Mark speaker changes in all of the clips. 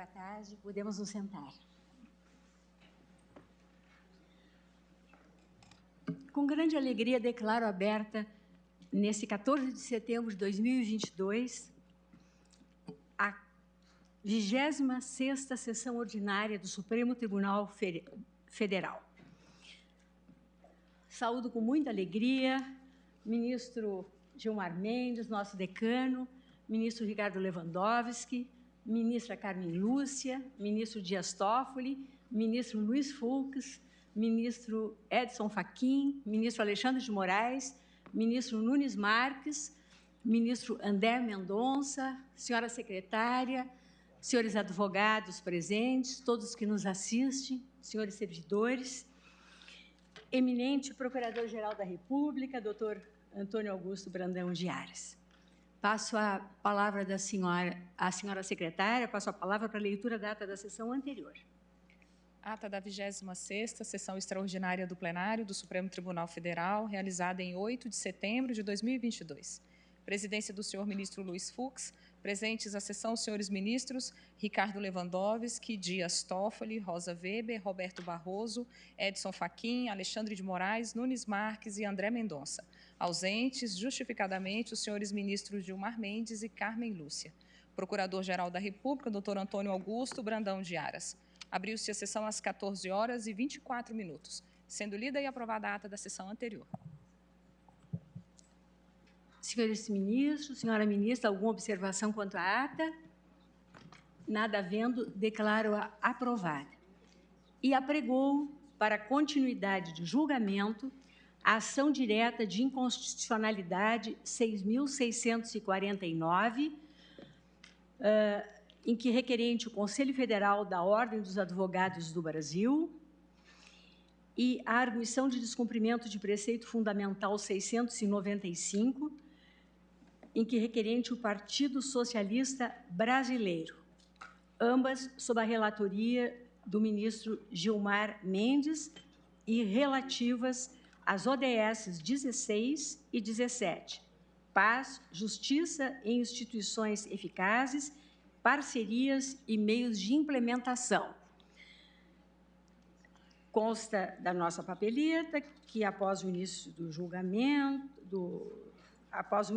Speaker 1: Boa tarde, podemos nos sentar. Com grande alegria, declaro aberta, nesse 14 de setembro de 2022, a 26ª Sessão Ordinária do Supremo Tribunal Federal. Saúdo com muita alegria ministro Gilmar Mendes, nosso decano, ministro Ricardo Lewandowski, ministra Carmen Lúcia, ministro Dias Toffoli, ministro Luiz Fux, ministro Edson Fachin, ministro Alexandre de Moraes, ministro Nunes Marques, ministro André Mendonça, senhora secretária, senhores advogados presentes, todos que nos assistem, senhores servidores, eminente Procurador-Geral da República, doutor Antônio Augusto Brandão de Aras. Passo a palavra à senhora secretária, passo a palavra para a leitura da ata da sessão anterior.
Speaker 2: Ata da 26ª Sessão Extraordinária do Plenário do Supremo Tribunal Federal, realizada em 8 de setembro de 2022. Presidência do senhor ministro Luiz Fux, presentes à sessão os senhores ministros Ricardo Lewandowski, Dias Toffoli, Rosa Weber, Roberto Barroso, Edson Fachin, Alexandre de Moraes, Nunes Marques e André Mendonça. Ausentes, justificadamente, os senhores ministros Gilmar Mendes e Carmen Lúcia. Procurador-Geral da República, doutor Antônio Augusto Brandão de Aras. Abriu-se a sessão às 14h24, sendo lida e aprovada a ata da sessão anterior.
Speaker 1: Senhores ministros, senhora ministra, alguma observação quanto à ata? Nada havendo, declaro-a aprovada. E apregou, para continuidade de julgamento, a ação direta de inconstitucionalidade 6.649, em que requerente o Conselho Federal da Ordem dos Advogados do Brasil e a arguição de descumprimento de preceito fundamental 695, em que requerente o Partido Socialista Brasileiro, ambas sob a relatoria do ministro Gilmar Mendes e relativas às ODS 16 e 17, paz, justiça e instituições eficazes, parcerias e meios de implementação. Consta da nossa papeleta que, após o início do julgamento, após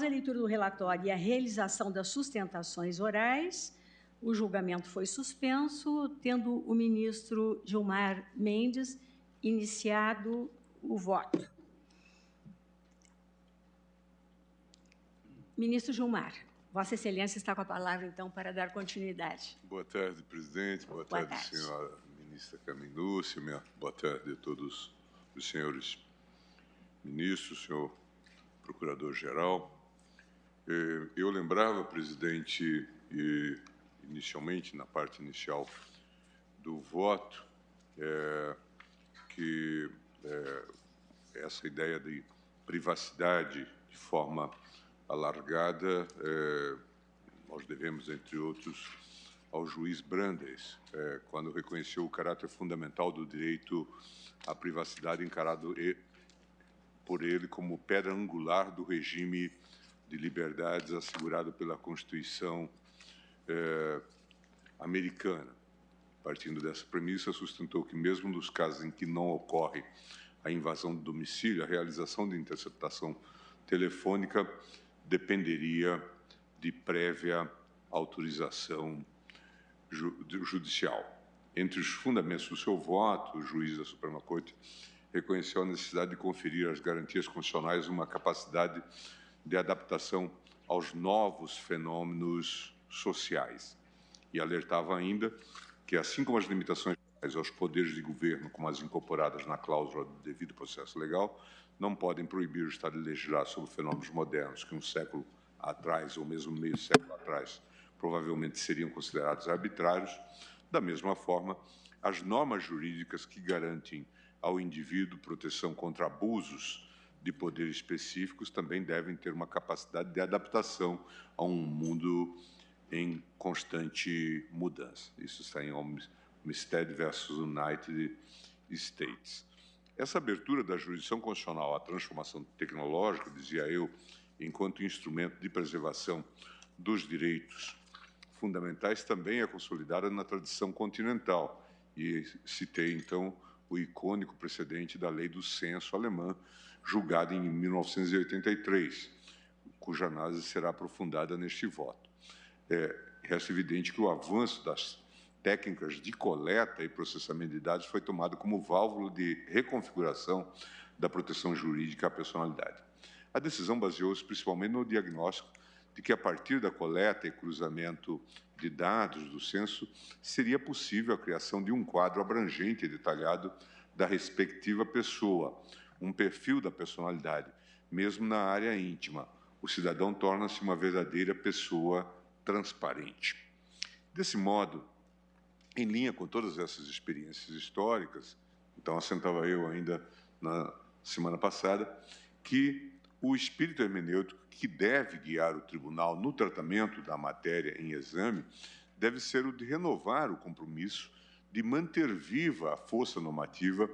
Speaker 1: a leitura do relatório e a realização das sustentações orais, o julgamento foi suspenso, tendo o ministro Gilmar Mendes iniciado o voto. Ministro Gilmar, Vossa Excelência está com a palavra, então, para dar continuidade.
Speaker 3: Boa tarde, presidente. Boa tarde, senhora ministra Carmen Lúcia. Boa tarde a todos os senhores ministros, senhor procurador-geral. Eu lembrava, presidente, inicialmente, na parte inicial do voto, que essa ideia de privacidade de forma alargada, nós devemos, entre outros, ao juiz Brandes, quando reconheceu o caráter fundamental do direito à privacidade encarado por ele como pedra angular do regime de liberdades assegurado pela Constituição americana. Partindo dessa premissa, sustentou que, mesmo nos casos em que não ocorre a invasão do domicílio, a realização de interceptação telefônica dependeria de prévia autorização judicial. Entre os fundamentos do seu voto, o juiz da Suprema Corte reconheceu a necessidade de conferir às garantias constitucionais uma capacidade de adaptação aos novos fenômenos sociais e alertava ainda que, assim como as limitações aos poderes de governo, como as incorporadas na cláusula do devido processo legal, não podem proibir o Estado de legislar sobre fenômenos modernos que um século atrás, ou mesmo meio século atrás, provavelmente seriam considerados arbitrários. Da mesma forma, as normas jurídicas que garantem ao indivíduo proteção contra abusos de poderes específicos também devem ter uma capacidade de adaptação a um mundo em constante mudança. Isso está em Olmsted versus United States. Essa abertura da jurisdição constitucional à transformação tecnológica, dizia eu, enquanto instrumento de preservação dos direitos fundamentais também é consolidada na tradição continental. E citei, então, o icônico precedente da lei do censo alemã, julgada em 1983, cuja análise será aprofundada neste voto. Resta evidente que o avanço das técnicas de coleta e processamento de dados foi tomado como válvula de reconfiguração da proteção jurídica à personalidade. A decisão baseou-se principalmente no diagnóstico de que, a partir da coleta e cruzamento de dados do censo, seria possível a criação de um quadro abrangente e detalhado da respectiva pessoa, um perfil da personalidade, mesmo na área íntima. O cidadão torna-se uma verdadeira pessoa transparente. Desse modo, em linha com todas essas experiências históricas, então assentava eu ainda na semana passada, que o espírito hermenêutico que deve guiar o tribunal no tratamento da matéria em exame deve ser o de renovar o compromisso de manter viva a força normativa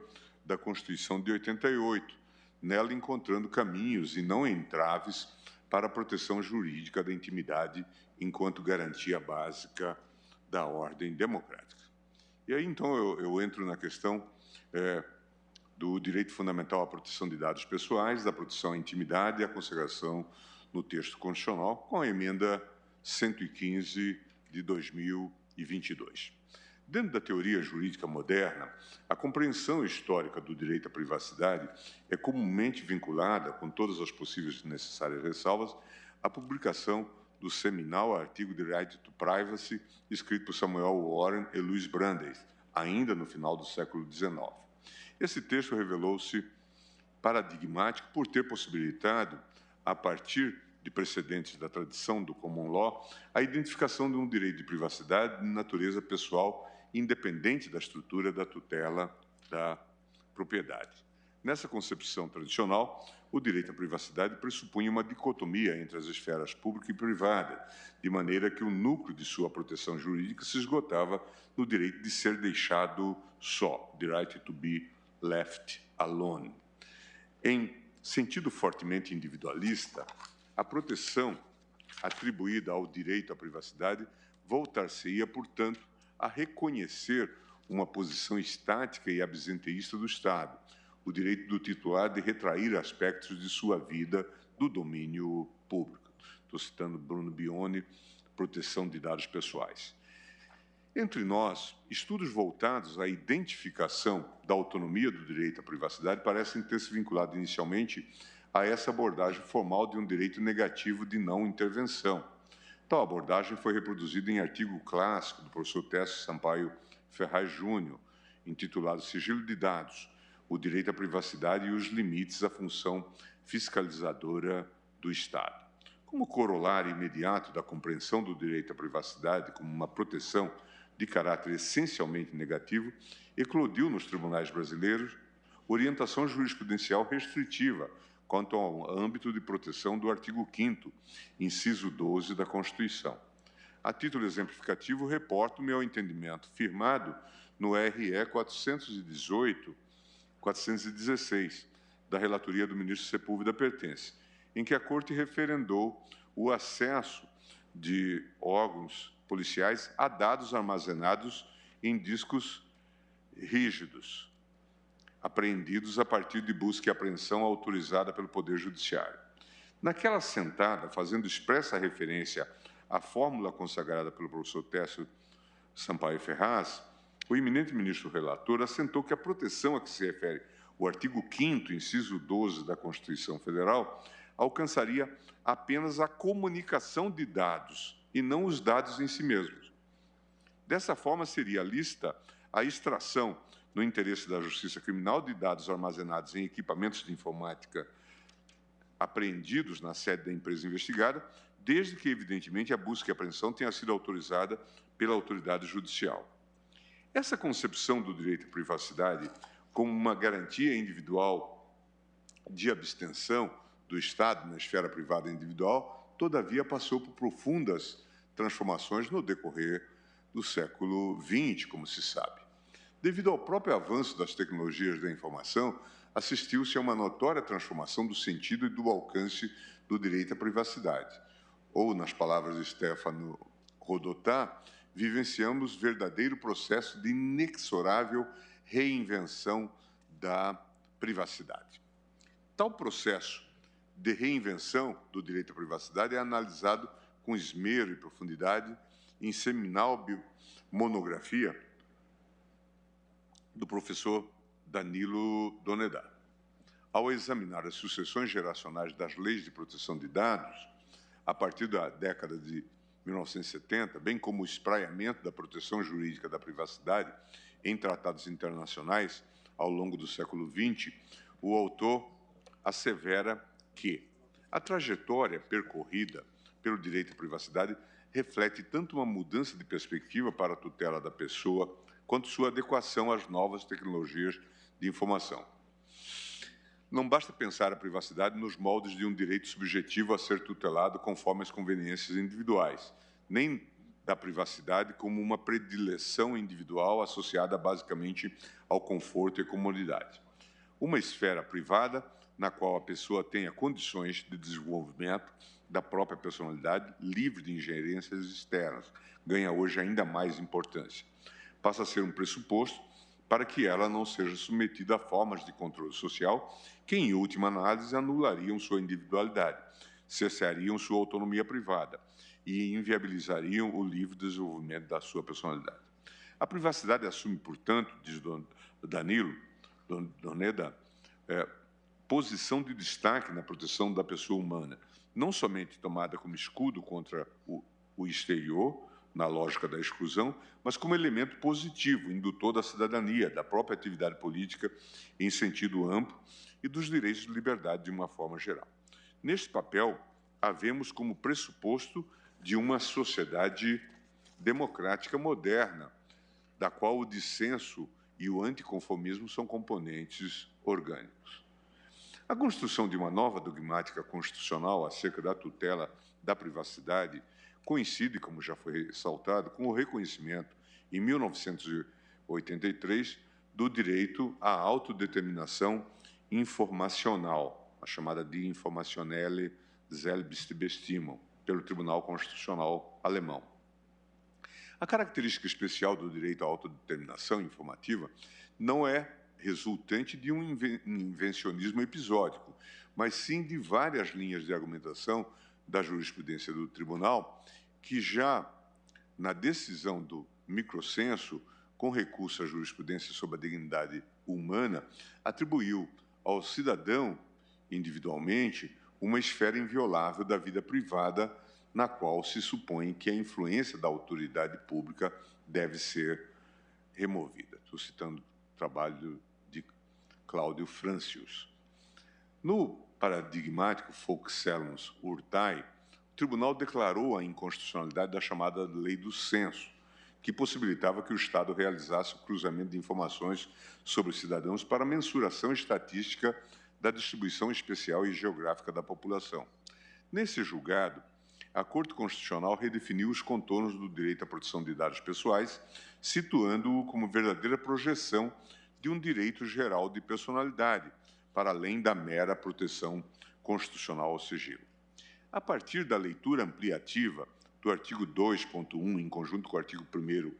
Speaker 3: da Constituição de 88, nela encontrando caminhos e não entraves para a proteção jurídica da intimidade enquanto garantia básica da ordem democrática. E aí, então, eu entro na questão do direito fundamental à proteção de dados pessoais, da proteção à intimidade e à consagração no texto constitucional, com a emenda 115 de 2022. Dentro da teoria jurídica moderna, a compreensão histórica do direito à privacidade é comumente vinculada, com todas as possíveis e necessárias ressalvas, à publicação do seminal artigo The Right to Privacy, escrito por Samuel Warren e Louis Brandeis, ainda no final do século XIX. Esse texto revelou-se paradigmático por ter possibilitado, a partir de precedentes da tradição do common law, a identificação de um direito de privacidade de natureza pessoal independente da estrutura da tutela da propriedade. Nessa concepção tradicional, o direito à privacidade pressupunha uma dicotomia entre as esferas pública e privada, de maneira que o núcleo de sua proteção jurídica se esgotava no direito de ser deixado só, the right to be left alone. Em sentido fortemente individualista, a proteção atribuída ao direito à privacidade voltar-se-ia, portanto, a reconhecer uma posição estática e absenteísta do Estado, o direito do titular de retrair aspectos de sua vida do domínio público. Estou citando Bruno Bione, proteção de dados pessoais. Entre nós, estudos voltados à identificação da autonomia do direito à privacidade parecem ter se vinculado inicialmente a essa abordagem formal de um direito negativo de não intervenção. Tal abordagem foi reproduzida em artigo clássico do professor Técio Sampaio Ferraz Júnior, intitulado Sigilo de Dados, o direito à privacidade e os limites à função fiscalizadora do Estado. Como corolário imediato da compreensão do direito à privacidade como uma proteção de caráter essencialmente negativo, eclodiu nos tribunais brasileiros orientação jurisprudencial restritiva quanto ao âmbito de proteção do artigo 5º, inciso 12 da Constituição. A título exemplificativo, reporto o meu entendimento firmado no RE 416, da relatoria do ministro Sepúlveda Pertence, em que a Corte referendou o acesso de órgãos policiais a dados armazenados em discos rígidos, apreendidos a partir de busca e apreensão autorizada pelo Poder Judiciário. Naquela sentada, fazendo expressa referência à fórmula consagrada pelo professor Técio Sampaio Ferraz, o eminente ministro relator assentou que a proteção a que se refere o artigo 5º, inciso 12 da Constituição Federal, alcançaria apenas a comunicação de dados e não os dados em si mesmos. Dessa forma, seria lícita a extração, no interesse da justiça criminal, de dados armazenados em equipamentos de informática apreendidos na sede da empresa investigada, desde que, evidentemente, a busca e apreensão tenha sido autorizada pela autoridade judicial. Essa concepção do direito à privacidade como uma garantia individual de abstenção do Estado na esfera privada individual, todavia passou por profundas transformações no decorrer do século XX, como se sabe. Devido ao próprio avanço das tecnologias da informação, assistiu-se a uma notória transformação do sentido e do alcance do direito à privacidade. Ou, nas palavras de Stefano Rodotà, vivenciamos verdadeiro processo de inexorável reinvenção da privacidade. Tal processo de reinvenção do direito à privacidade é analisado com esmero e profundidade em seminal monografia do professor Danilo Donedá. Ao examinar as sucessões geracionais das leis de proteção de dados, a partir da década de 1970, bem como o espraiamento da proteção jurídica da privacidade em tratados internacionais ao longo do século XX, o autor assevera que a trajetória percorrida pelo direito à privacidade reflete tanto uma mudança de perspectiva para a tutela da pessoa, quanto sua adequação às novas tecnologias de informação. Não basta pensar a privacidade nos moldes de um direito subjetivo a ser tutelado conforme as conveniências individuais, nem da privacidade como uma predileção individual associada basicamente ao conforto e comodidade. Uma esfera privada na qual a pessoa tenha condições de desenvolvimento da própria personalidade, livre de ingerências externas, ganha hoje ainda mais importância. Passa a ser um pressuposto para que ela não seja submetida a formas de controle social que, em última análise, anulariam sua individualidade, cessariam sua autonomia privada e inviabilizariam o livre desenvolvimento da sua personalidade. A privacidade assume, portanto, diz Danilo Donedá, posição de destaque na proteção da pessoa humana, não somente tomada como escudo contra o exterior, na lógica da exclusão, mas como elemento positivo, indutor da cidadania, da própria atividade política em sentido amplo e dos direitos de liberdade de uma forma geral. Neste papel, havemos como pressuposto de uma sociedade democrática moderna, da qual o dissenso e o anticonformismo são componentes orgânicos. A construção de uma nova dogmática constitucional acerca da tutela da privacidade coincide, como já foi ressaltado, com o reconhecimento, em 1983, do direito à autodeterminação informacional, a chamada Die informationelle Selbstbestimmung, pelo Tribunal Constitucional alemão. A característica especial do direito à autodeterminação informativa não é resultante de um invencionismo episódico, mas sim de várias linhas de argumentação da jurisprudência do Tribunal, que já na decisão do microcenso, com recurso à jurisprudência sobre a dignidade humana, atribuiu ao cidadão, individualmente, uma esfera inviolável da vida privada, na qual se supõe que a influência da autoridade pública deve ser removida. Estou citando o trabalho de Cláudio Francius. No paradigmático Fox-Cellons Urtai, o Tribunal declarou a inconstitucionalidade da chamada Lei do Censo, que possibilitava que o Estado realizasse o cruzamento de informações sobre os cidadãos para mensuração estatística da distribuição especial e geográfica da população. Nesse julgado, a Corte Constitucional redefiniu os contornos do direito à proteção de dados pessoais, situando-o como verdadeira projeção de um direito geral de personalidade, para além da mera proteção constitucional ao sigilo. A partir da leitura ampliativa do artigo 2.1, em conjunto com o artigo 1º,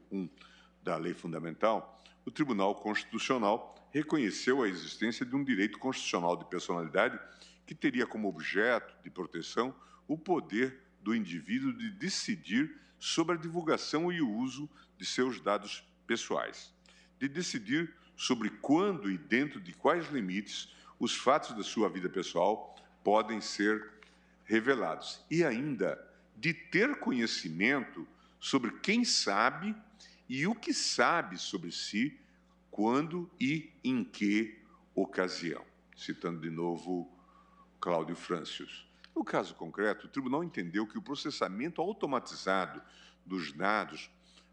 Speaker 3: da Lei Fundamental, o Tribunal Constitucional reconheceu a existência de um direito constitucional de personalidade que teria como objeto de proteção o poder do indivíduo de decidir sobre a divulgação e o uso de seus dados pessoais, de decidir sobre quando e dentro de quais limites os fatos da sua vida pessoal podem ser revelados e ainda de ter conhecimento sobre quem sabe e o que sabe sobre si, quando e em que ocasião. Citando de novo Cláudio Francius. No caso concreto, o tribunal entendeu que o processamento automatizado dos dados,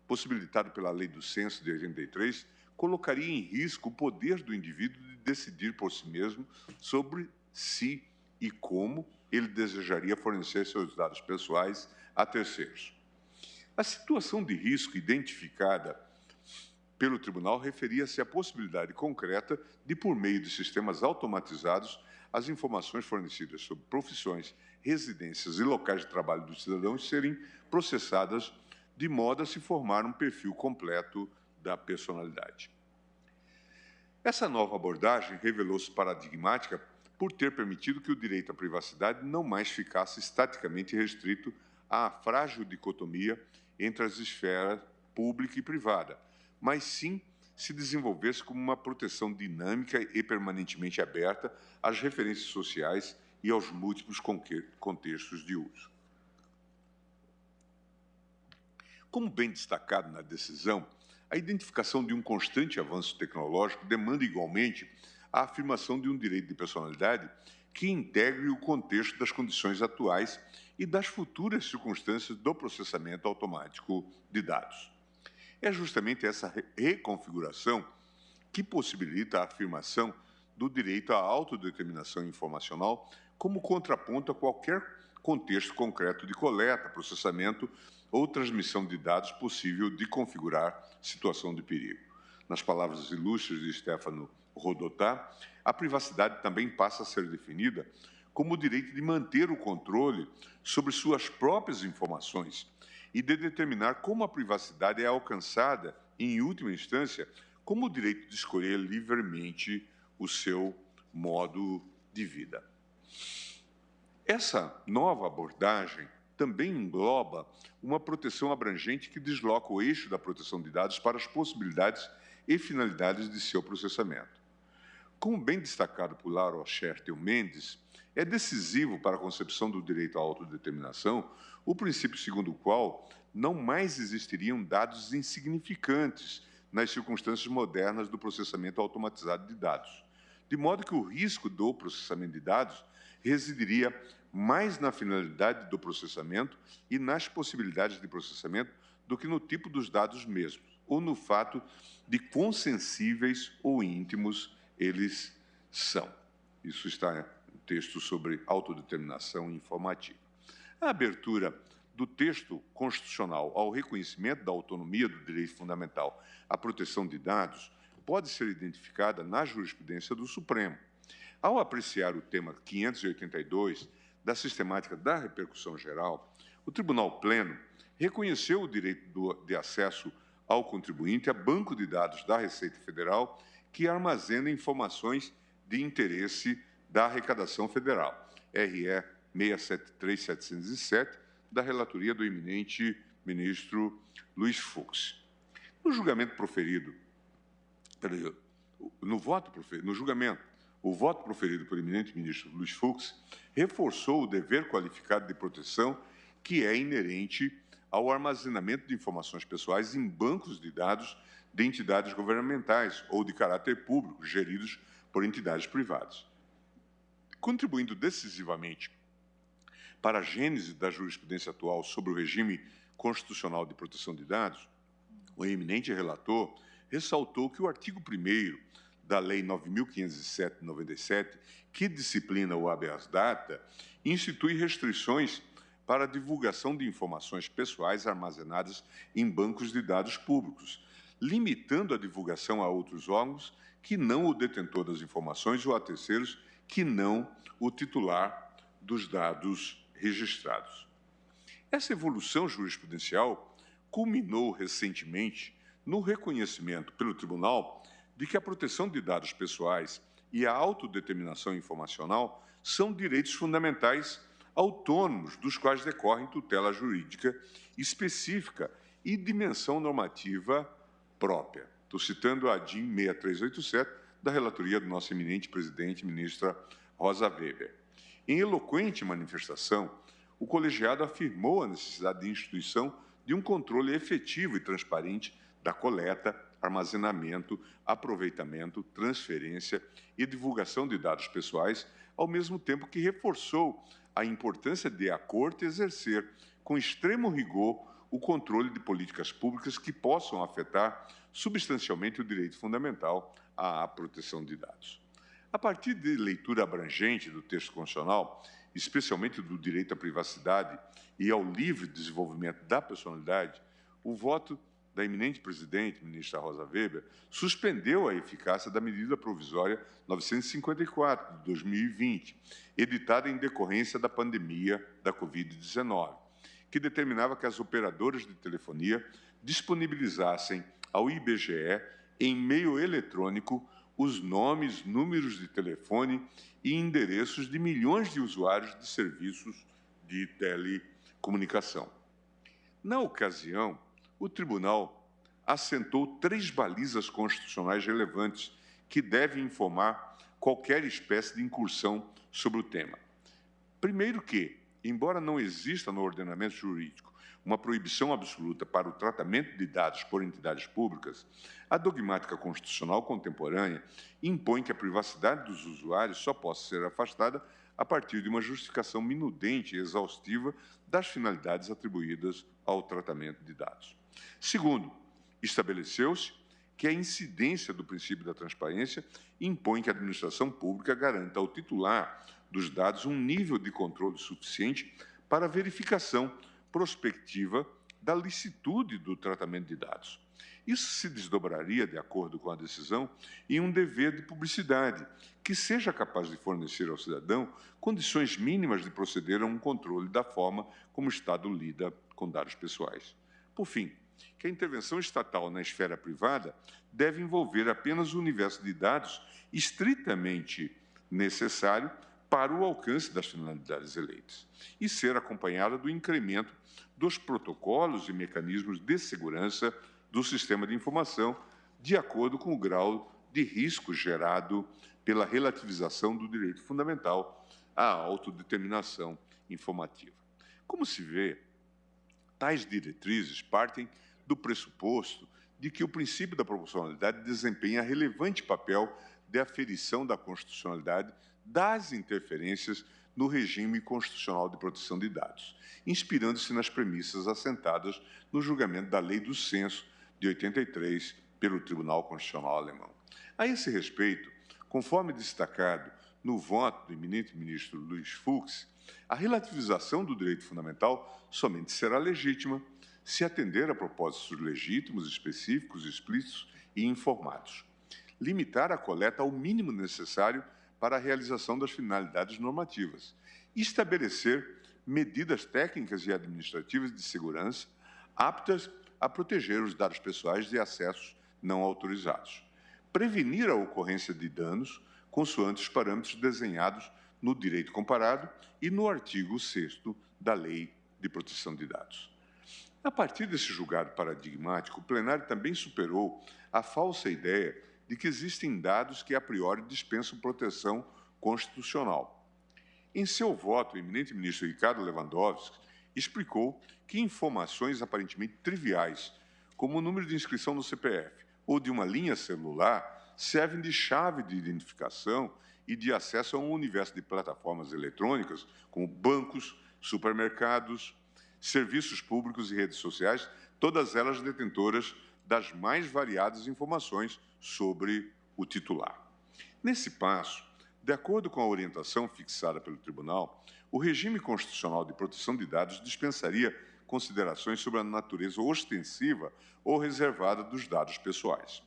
Speaker 3: possibilitado pela Lei do Censo de 83, colocaria em risco o poder do indivíduo de decidir por si mesmo sobre si e como ele desejaria fornecer seus dados pessoais a terceiros. A situação de risco identificada pelo tribunal referia-se à possibilidade concreta de, por meio de sistemas automatizados, as informações fornecidas sobre profissões, residências e locais de trabalho dos cidadãos serem processadas de modo a se formar um perfil completo da personalidade. Essa nova abordagem revelou-se paradigmática por ter permitido que o direito à privacidade não mais ficasse estaticamente restrito à frágil dicotomia entre as esferas pública e privada, mas sim se desenvolvesse como uma proteção dinâmica e permanentemente aberta às referências sociais e aos múltiplos contextos de uso. Como bem destacado na decisão, a identificação de um constante avanço tecnológico demanda igualmente a afirmação de um direito de personalidade que integre o contexto das condições atuais e das futuras circunstâncias do processamento automático de dados. É justamente essa reconfiguração que possibilita a afirmação do direito à autodeterminação informacional como contraponto a qualquer contexto concreto de coleta, processamento ou transmissão de dados possível de configurar situação de perigo. Nas palavras ilustres de Stefano Rodotà, a privacidade também passa a ser definida como o direito de manter o controle sobre suas próprias informações e de determinar como a privacidade é alcançada, em última instância, como o direito de escolher livremente o seu modo de vida. Essa nova abordagem também engloba uma proteção abrangente que desloca o eixo da proteção de dados para as possibilidades e finalidades de seu processamento. Como bem destacado por Laura Schertel Mendes, é decisivo para a concepção do direito à autodeterminação o princípio segundo o qual não mais existiriam dados insignificantes nas circunstâncias modernas do processamento automatizado de dados, de modo que o risco do processamento de dados residiria mais na finalidade do processamento e nas possibilidades de processamento do que no tipo dos dados mesmos, ou no fato de quão sensíveis ou íntimos eles são. Isso está no texto sobre autodeterminação informativa. A abertura do texto constitucional ao reconhecimento da autonomia do direito fundamental à proteção de dados pode ser identificada na jurisprudência do Supremo. Ao apreciar o tema 582 da sistemática da repercussão geral, o Tribunal Pleno reconheceu o direito de acesso ao contribuinte a banco de dados da Receita Federal que armazena informações de interesse da arrecadação federal, RE 673707, da relatoria do eminente ministro Luiz Fux. No julgamento proferido, o voto proferido pelo eminente ministro Luiz Fux reforçou o dever qualificado de proteção que é inerente ao armazenamento de informações pessoais em bancos de dados de entidades governamentais ou de caráter público, geridos por entidades privadas. Contribuindo decisivamente para a gênese da jurisprudência atual sobre o regime constitucional de proteção de dados, o eminente relator ressaltou que o artigo 1º da Lei 9.507 de 97, que disciplina o habeas data, institui restrições para a divulgação de informações pessoais armazenadas em bancos de dados públicos, limitando a divulgação a outros órgãos que não o detentor das informações ou a terceiros que não o titular dos dados registrados. Essa evolução jurisprudencial culminou recentemente no reconhecimento pelo Tribunal de que a proteção de dados pessoais e a autodeterminação informacional são direitos fundamentais autônomos dos quais decorrem tutela jurídica específica e dimensão normativa própria. Estou citando a DIN 6387, da relatoria do nosso eminente presidente, ministra Rosa Weber. Em eloquente manifestação, o colegiado afirmou a necessidade de instituição de um controle efetivo e transparente da coleta, armazenamento, aproveitamento, transferência e divulgação de dados pessoais, ao mesmo tempo que reforçou a importância de a Corte exercer, com extremo rigor, o controle de políticas públicas que possam afetar substancialmente o direito fundamental à proteção de dados. A partir de leitura abrangente do texto constitucional, especialmente do direito à privacidade e ao livre desenvolvimento da personalidade, o voto da eminente presidente, ministra Rosa Weber, suspendeu a eficácia da medida provisória 954, de 2020, editada em decorrência da pandemia da Covid-19, que determinava que as operadoras de telefonia disponibilizassem ao IBGE, em meio eletrônico, os nomes, números de telefone e endereços de milhões de usuários de serviços de telecomunicação. Na ocasião, o tribunal assentou 3 balizas constitucionais relevantes que devem informar qualquer espécie de incursão sobre o tema. Primeiro que, embora não exista no ordenamento jurídico uma proibição absoluta para o tratamento de dados por entidades públicas, a dogmática constitucional contemporânea impõe que a privacidade dos usuários só possa ser afastada a partir de uma justificação minudente e exaustiva das finalidades atribuídas ao tratamento de dados. Segundo, estabeleceu-se que a incidência do princípio da transparência impõe que a administração pública garanta ao titular dos dados um nível de controle suficiente para a verificação prospectiva da licitude do tratamento de dados. Isso se desdobraria, de acordo com a decisão, em um dever de publicidade, que seja capaz de fornecer ao cidadão condições mínimas de proceder a um controle da forma como o Estado lida com dados pessoais. Por fim, que a intervenção estatal na esfera privada deve envolver apenas o universo de dados estritamente necessário para o alcance das finalidades eleitas e ser acompanhada do incremento dos protocolos e mecanismos de segurança do sistema de informação, de acordo com o grau de risco gerado pela relativização do direito fundamental à autodeterminação informativa. Como se vê, tais diretrizes partem do pressuposto de que o princípio da proporcionalidade desempenha relevante papel de aferição da constitucionalidade das interferências no regime constitucional de proteção de dados, inspirando-se nas premissas assentadas no julgamento da Lei do Censo de 83 pelo Tribunal Constitucional Alemão. A esse respeito, conforme destacado no voto do eminente ministro Luiz Fux, a relativização do direito fundamental somente será legítima se atender a propósitos legítimos, específicos, explícitos e informados. Limitar a coleta ao mínimo necessário para a realização das finalidades normativas. Estabelecer medidas técnicas e administrativas de segurança aptas a proteger os dados pessoais de acessos não autorizados. Prevenir a ocorrência de danos consoante os parâmetros desenhados no direito comparado e no artigo 6º da Lei de Proteção de Dados. A partir desse julgado paradigmático, o plenário também superou a falsa ideia de que existem dados que, a priori, dispensam proteção constitucional. Em seu voto, o eminente ministro Ricardo Lewandowski explicou que informações aparentemente triviais, como o número de inscrição no CPF ou de uma linha celular, servem de chave de identificação e de acesso a um universo de plataformas eletrônicas, como bancos, supermercados, serviços públicos e redes sociais, todas elas detentoras das mais variadas informações sobre o titular. Nesse passo, de acordo com a orientação fixada pelo Tribunal, o regime constitucional de proteção de dados dispensaria considerações sobre a natureza ostensiva ou reservada dos dados pessoais.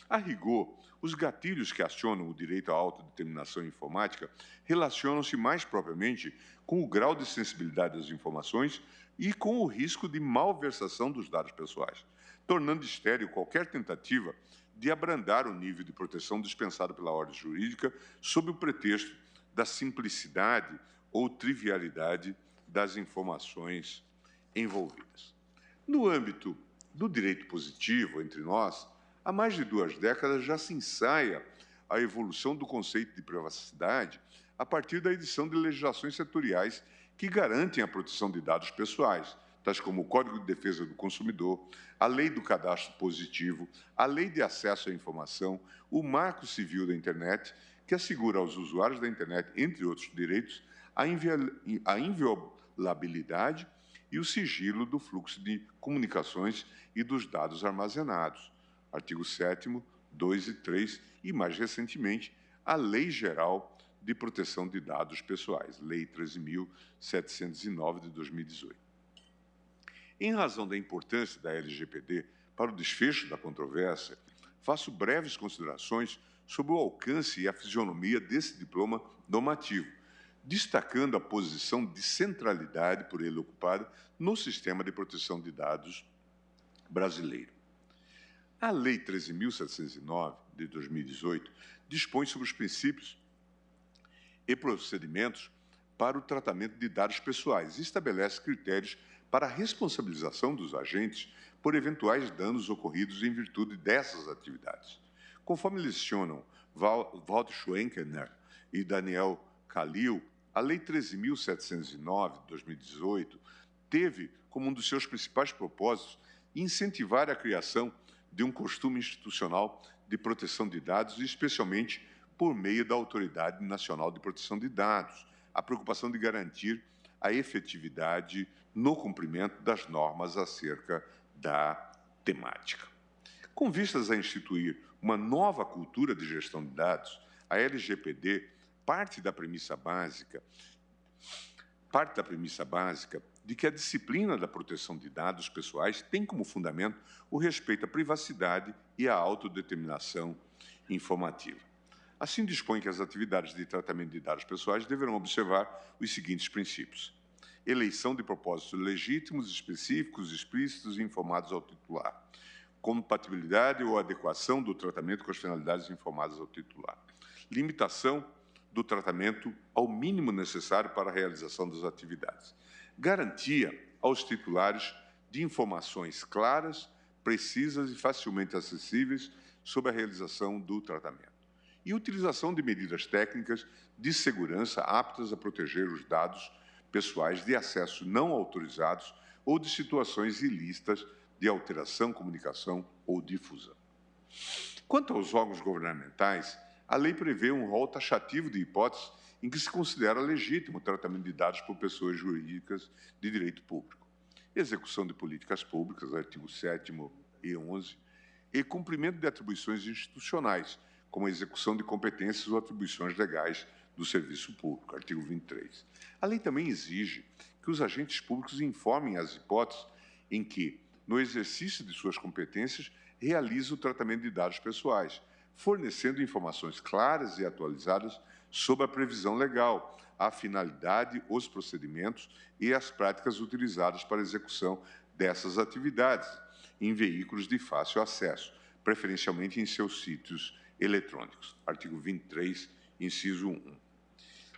Speaker 3: A rigor, os gatilhos que acionam o direito à autodeterminação informática relacionam-se mais propriamente com o grau de sensibilidade das informações e com o risco de malversação dos dados pessoais, tornando estéril qualquer tentativa de abrandar o nível de proteção dispensado pela ordem jurídica sob o pretexto da simplicidade ou trivialidade das informações envolvidas. No âmbito do direito positivo, entre nós, há mais de 2 décadas já se ensaia a evolução do conceito de privacidade a partir da edição de legislações setoriais que garantem a proteção de dados pessoais, tais como o Código de Defesa do Consumidor, a Lei do Cadastro Positivo, a Lei de Acesso à Informação, o Marco Civil da Internet, que assegura aos usuários da Internet, entre outros direitos, a inviolabilidade e o sigilo do fluxo de comunicações e dos dados armazenados. Artigo 7º, 2 e 3, e, mais recentemente, a Lei Geral de Proteção de Dados Pessoais, Lei 13.709, de 2018. Em razão da importância da LGPD para o desfecho da controvérsia, faço breves considerações sobre o alcance e a fisionomia desse diploma normativo, destacando a posição de centralidade por ele ocupada no sistema de proteção de dados brasileiro. A Lei 13.709, de 2018, dispõe sobre os princípios e procedimentos para o tratamento de dados pessoais e estabelece critérios para a responsabilização dos agentes por eventuais danos ocorridos em virtude dessas atividades. Conforme lecionam Walter Schwenkener e Daniel Kalil, a Lei 13.709, de 2018, teve como um dos seus principais propósitos incentivar a criação de um costume institucional de proteção de dados, especialmente por meio da Autoridade Nacional de Proteção de Dados, a preocupação de garantir a efetividade no cumprimento das normas acerca da temática. Com vistas a instituir uma nova cultura de gestão de dados, a LGPD parte da premissa básica de que a disciplina da proteção de dados pessoais tem como fundamento o respeito à privacidade e à autodeterminação informativa. Assim, dispõe que as atividades de tratamento de dados pessoais deverão observar os seguintes princípios: eleição de propósitos legítimos, específicos, explícitos e informados ao titular, compatibilidade ou adequação do tratamento com as finalidades informadas ao titular, limitação do tratamento ao mínimo necessário para a realização das atividades, garantia aos titulares de informações claras, precisas e facilmente acessíveis sobre a realização do tratamento, e utilização de medidas técnicas de segurança aptas a proteger os dados pessoais de acesso não autorizados ou de situações ilícitas de alteração, comunicação ou difusão. Quanto aos órgãos governamentais, a lei prevê um rol taxativo de hipóteses em que se considera legítimo o tratamento de dados por pessoas jurídicas de direito público. Execução de políticas públicas, artigo 7º e 11, e cumprimento de atribuições institucionais, como a execução de competências ou atribuições legais do serviço público, artigo 23. A lei também exige que os agentes públicos informem as hipóteses em que, no exercício de suas competências, realizam o tratamento de dados pessoais, fornecendo informações claras e atualizadas sobre a previsão legal, a finalidade, os procedimentos e as práticas utilizadas para a execução dessas atividades em veículos de fácil acesso, preferencialmente em seus sítios eletrônicos. Artigo 23, inciso 1.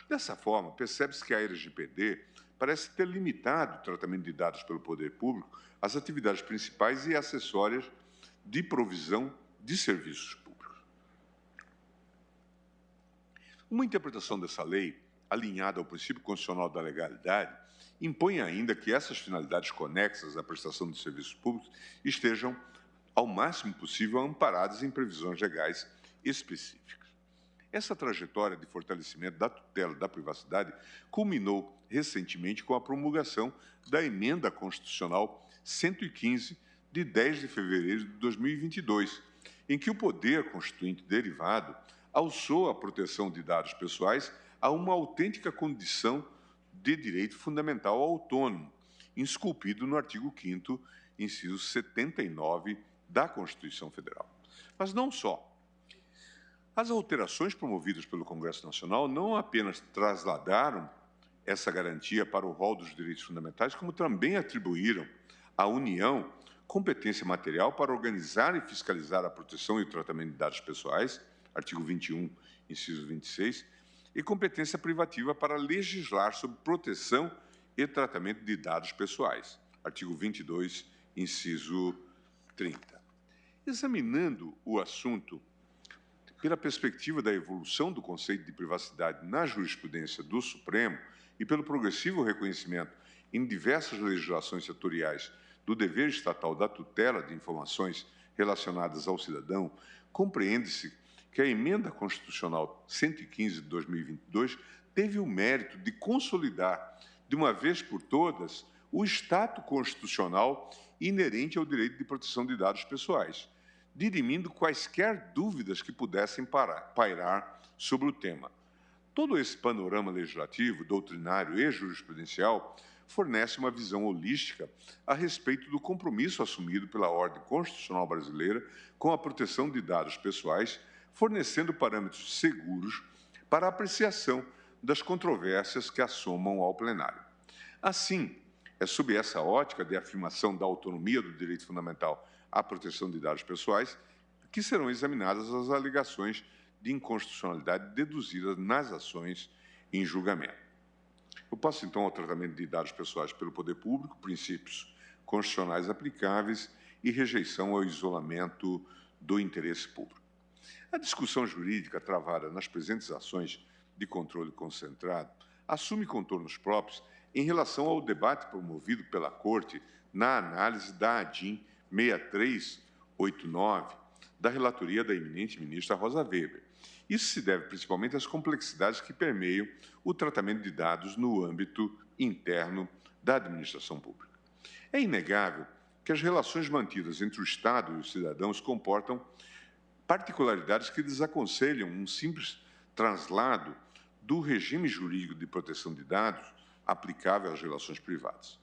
Speaker 3: Dessa forma, percebe-se que a LGPD parece ter limitado o tratamento de dados pelo poder público às atividades principais e acessórias de provisão de serviços públicos. Uma interpretação dessa lei, alinhada ao princípio constitucional da legalidade, impõe ainda que essas finalidades conexas à prestação de serviços públicos estejam, ao máximo possível, amparadas em previsões legais específicas. Essa trajetória de fortalecimento da tutela da privacidade culminou recentemente com a promulgação da Emenda Constitucional 115, de 10 de fevereiro de 2022, em que o poder constituinte derivado alçou a proteção de dados pessoais a uma autêntica condição de direito fundamental autônomo, esculpido no artigo 5º, inciso 79 da Constituição Federal. Mas não só. As alterações promovidas pelo Congresso Nacional não apenas trasladaram essa garantia para o rol dos direitos fundamentais, como também atribuíram à União competência material para organizar e fiscalizar a proteção e o tratamento de dados pessoais, artigo 21, inciso 26, e competência privativa para legislar sobre proteção e tratamento de dados pessoais, artigo 22, inciso 30. Examinando o assunto pela perspectiva da evolução do conceito de privacidade na jurisprudência do Supremo e pelo progressivo reconhecimento em diversas legislações setoriais do dever estatal da tutela de informações relacionadas ao cidadão, compreende-se que a Emenda Constitucional 115 de 2022 teve o mérito de consolidar, de uma vez por todas, o status constitucional inerente ao direito de proteção de dados pessoais, dirimindo quaisquer dúvidas que pudessem pairar sobre o tema. Todo esse panorama legislativo, doutrinário e jurisprudencial fornece uma visão holística a respeito do compromisso assumido pela ordem constitucional brasileira com a proteção de dados pessoais, fornecendo parâmetros seguros para a apreciação das controvérsias que assomam ao plenário. Assim, é sob essa ótica de afirmação da autonomia do direito fundamental à proteção de dados pessoais que serão examinadas as alegações de inconstitucionalidade deduzidas nas ações em julgamento. Eu passo, então, ao tratamento de dados pessoais pelo poder público, princípios constitucionais aplicáveis e rejeição ao isolamento do interesse público. A discussão jurídica travada nas presentes ações de controle concentrado assume contornos próprios em relação ao debate promovido pela Corte na análise da ADIM 6389, da relatoria da eminente ministra Rosa Weber. Isso se deve principalmente às complexidades que permeiam o tratamento de dados no âmbito interno da administração pública. É inegável que as relações mantidas entre o Estado e os cidadãos comportam particularidades que desaconselham um simples traslado do regime jurídico de proteção de dados aplicável às relações privadas.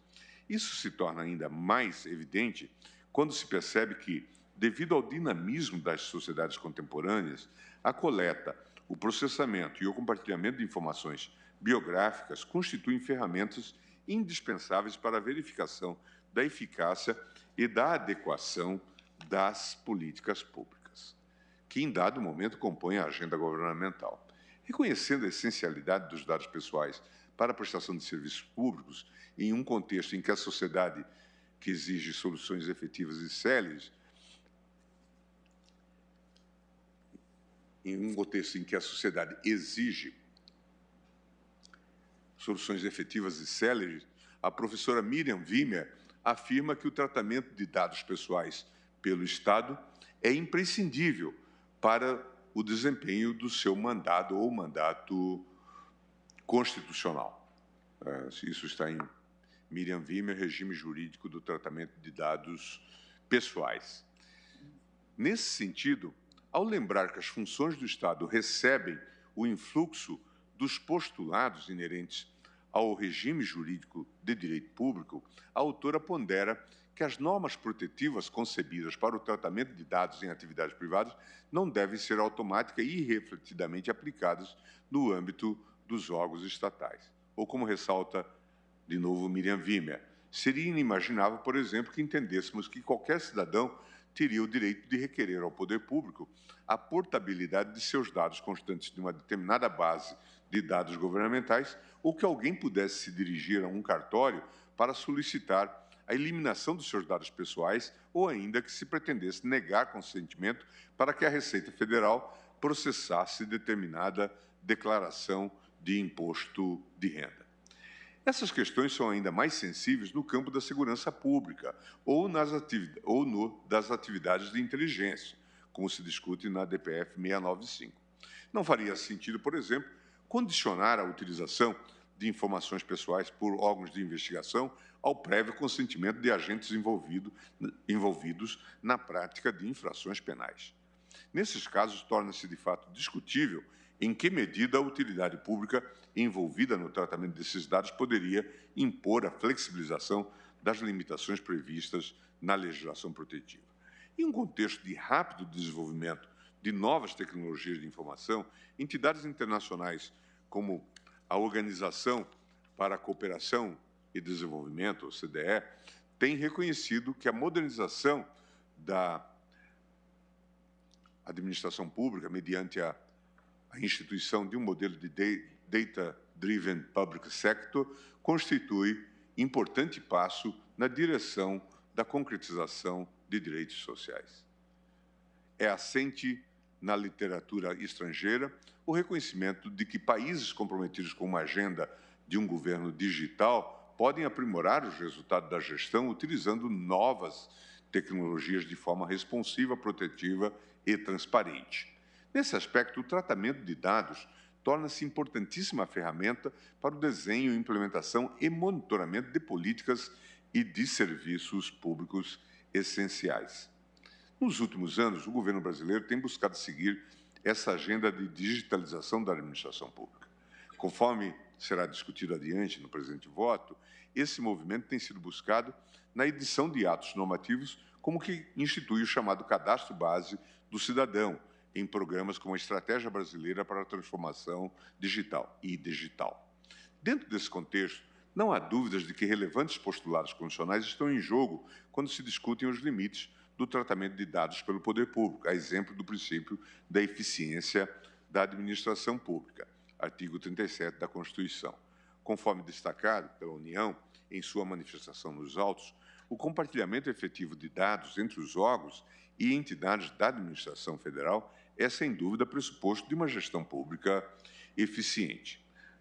Speaker 3: Isso se torna ainda mais evidente quando se percebe que, devido ao dinamismo das sociedades contemporâneas, a coleta, o processamento e o compartilhamento de informações biográficas constituem ferramentas indispensáveis para a verificação da eficácia e da adequação das políticas públicas, que em dado momento compõem a agenda governamental. Reconhecendo a essencialidade dos dados pessoais para a prestação de serviços públicos, em um contexto em que a sociedade que exige soluções efetivas e céleres, a professora Miriam Wimmer afirma que o tratamento de dados pessoais pelo Estado é imprescindível para o desempenho do seu mandato ou mandato constitucional. Isso está em Miriam Wimmer, Regime Jurídico do Tratamento de Dados Pessoais. Nesse sentido, ao lembrar que as funções do Estado recebem o influxo dos postulados inerentes ao regime jurídico de direito público, a autora pondera que as normas protetivas concebidas para o tratamento de dados em atividades privadas não devem ser automáticas e irrefletidamente aplicadas no âmbito dos órgãos estatais. Ou, como ressalta de novo Miriam Wimmer, seria inimaginável, por exemplo, que entendêssemos que qualquer cidadão teria o direito de requerer ao poder público a portabilidade de seus dados constantes de uma determinada base de dados governamentais ou que alguém pudesse se dirigir a um cartório para solicitar a eliminação dos seus dados pessoais ou ainda que se pretendesse negar consentimento para que a Receita Federal processasse determinada declaração de imposto de renda. Essas questões são ainda mais sensíveis no campo da segurança pública ou das atividades de inteligência, como se discute na DPF 695. Não faria sentido, por exemplo, condicionar a utilização de informações pessoais por órgãos de investigação ao prévio consentimento de agentes envolvidos na prática de infrações penais. Nesses casos, torna-se de fato discutível em que medida a utilidade pública envolvida no tratamento desses dados poderia impor a flexibilização das limitações previstas na legislação protetiva. Em um contexto de rápido desenvolvimento de novas tecnologias de informação, entidades internacionais como a Organização para a Cooperação e Desenvolvimento, OCDE, têm reconhecido que a modernização da administração pública mediante a instituição de um modelo de Data-Driven Public Sector constitui importante passo na direção da concretização de direitos sociais. É assente na literatura estrangeira o reconhecimento de que países comprometidos com uma agenda de um governo digital podem aprimorar os resultados da gestão utilizando novas tecnologias de forma responsiva, protetiva e transparente. Nesse aspecto, o tratamento de dados torna-se importantíssima ferramenta para o desenho, implementação e monitoramento de políticas e de serviços públicos essenciais. Nos últimos anos, o governo brasileiro tem buscado seguir essa agenda de digitalização da administração pública. Conforme será discutido adiante no presente voto, esse movimento tem sido buscado na edição de atos normativos, como que institui o chamado Cadastro Base do Cidadão, em programas como a Estratégia Brasileira para a Transformação Digital, e-Digital. Dentro desse contexto, não há dúvidas de que relevantes postulados constitucionais estão em jogo quando se discutem os limites do tratamento de dados pelo poder público, a exemplo do princípio da eficiência da administração pública, artigo 37 da Constituição. Conforme destacado pela União em sua manifestação nos autos, o compartilhamento efetivo de dados entre os órgãos e entidades da administração federal é, sem dúvida, pressuposto de uma gestão pública eficiente.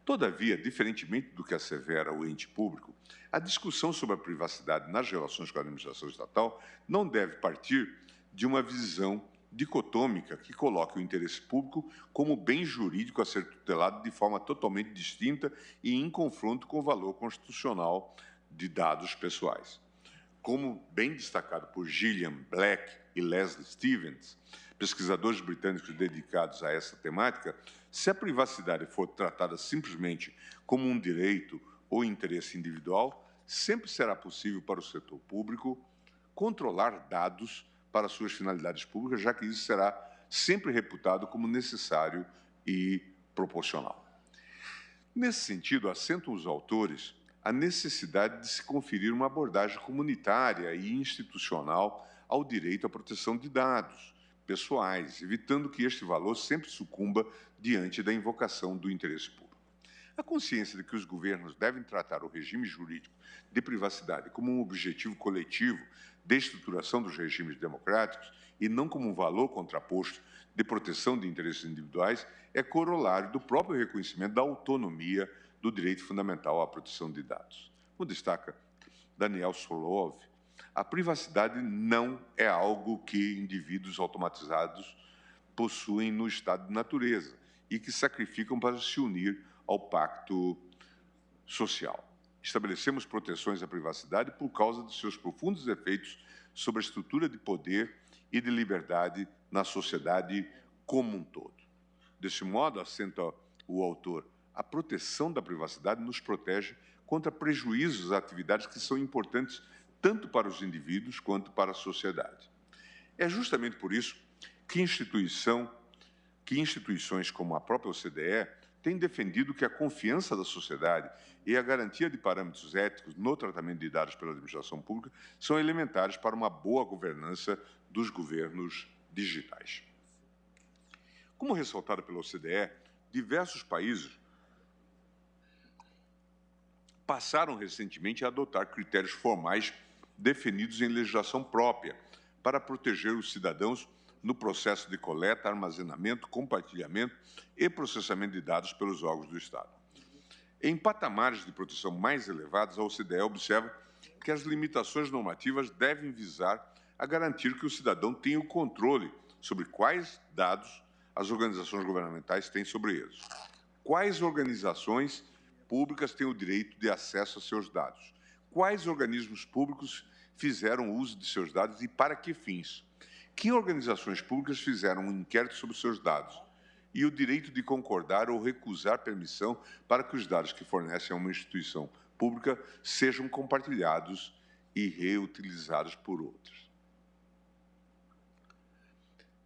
Speaker 3: Todavia, diferentemente do que assevera o ente público, a discussão sobre a privacidade nas relações com a administração estatal não deve partir de uma visão dicotômica que coloque o interesse público como bem jurídico a ser tutelado de forma totalmente distinta e em confronto com o valor constitucional de dados pessoais. Como bem destacado por Gillian Black e Leslie Stevens, pesquisadores britânicos dedicados a essa temática, se a privacidade for tratada simplesmente como um direito ou interesse individual, sempre será possível para o setor público controlar dados para suas finalidades públicas, já que isso será sempre reputado como necessário e proporcional. Nesse sentido, assentam os autores a necessidade de se conferir uma abordagem comunitária e institucional ao direito à proteção de dados pessoais, evitando que este valor sempre sucumba diante da invocação do interesse público. A consciência de que os governos devem tratar o regime jurídico de privacidade como um objetivo coletivo de estruturação dos regimes democráticos e não como um valor contraposto de proteção de interesses individuais é corolário do próprio reconhecimento da autonomia do direito fundamental à proteção de dados. Como destaca Daniel Solove, a privacidade não é algo que indivíduos automatizados possuem no estado de natureza e que sacrificam para se unir ao pacto social. Estabelecemos proteções à privacidade por causa de seus profundos efeitos sobre a estrutura de poder e de liberdade na sociedade como um todo. Desse modo, assenta o autor, a proteção da privacidade nos protege contra prejuízos a atividades que são importantes tanto para os indivíduos quanto para a sociedade. É justamente por isso que instituições como a própria OCDE têm defendido que a confiança da sociedade e a garantia de parâmetros éticos no tratamento de dados pela administração pública são elementares para uma boa governança dos governos digitais. Como ressaltado pela OCDE, diversos países passaram recentemente a adotar critérios formais definidos em legislação própria para proteger os cidadãos no processo de coleta, armazenamento, compartilhamento e processamento de dados pelos órgãos do Estado. Em patamares de proteção mais elevados, a OCDE observa que as limitações normativas devem visar a garantir que o cidadão tenha o controle sobre quais dados as organizações governamentais têm sobre eles, quais organizações públicas têm o direito de acesso a seus dados, quais organismos públicos fizeram uso de seus dados e para que fins, que organizações públicas fizeram um inquérito sobre seus dados e o direito de concordar ou recusar permissão para que os dados que fornecem a uma instituição pública sejam compartilhados e reutilizados por outras.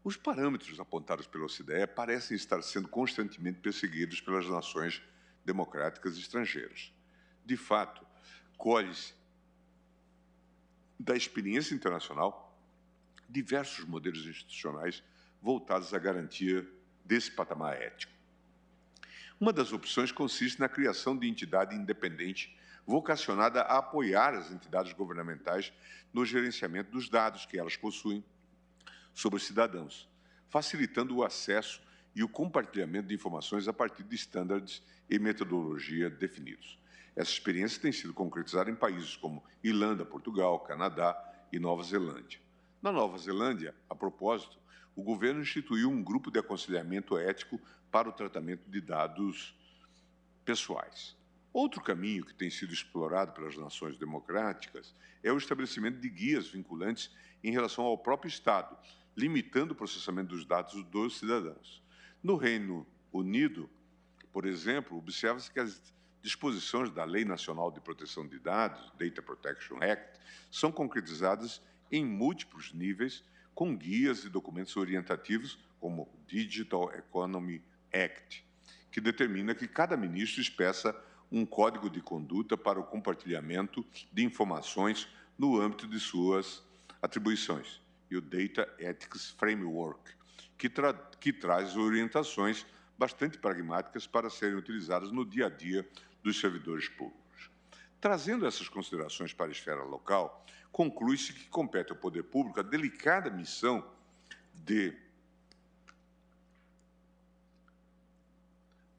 Speaker 3: Os parâmetros apontados pela OCDE parecem estar sendo constantemente perseguidos pelas nações democráticas estrangeiras. De fato, colhe-se da experiência internacional diversos modelos institucionais voltados à garantia desse patamar ético. Uma das opções consiste na criação de entidade independente vocacionada a apoiar as entidades governamentais no gerenciamento dos dados que elas possuem sobre os cidadãos, facilitando o acesso e o compartilhamento de informações a partir de estándares e metodologia definidos. Essa experiência tem sido concretizada em países como Irlanda, Portugal, Canadá e Nova Zelândia. Na Nova Zelândia, a propósito, o governo instituiu um grupo de aconselhamento ético para o tratamento de dados pessoais. Outro caminho que tem sido explorado pelas nações democráticas é o estabelecimento de guias vinculantes em relação ao próprio Estado, limitando o processamento dos dados dos cidadãos. No Reino Unido, por exemplo, observa-se que as disposições da Lei Nacional de Proteção de Dados, Data Protection Act, são concretizadas em múltiplos níveis, com guias e documentos orientativos, como o Digital Economy Act, que determina que cada ministro expressa um código de conduta para o compartilhamento de informações no âmbito de suas atribuições, e o Data Ethics Framework, que traz orientações bastante pragmáticas para serem utilizadas no dia a dia dos servidores públicos. Trazendo essas considerações para a esfera local, conclui-se que compete ao poder público a delicada missão de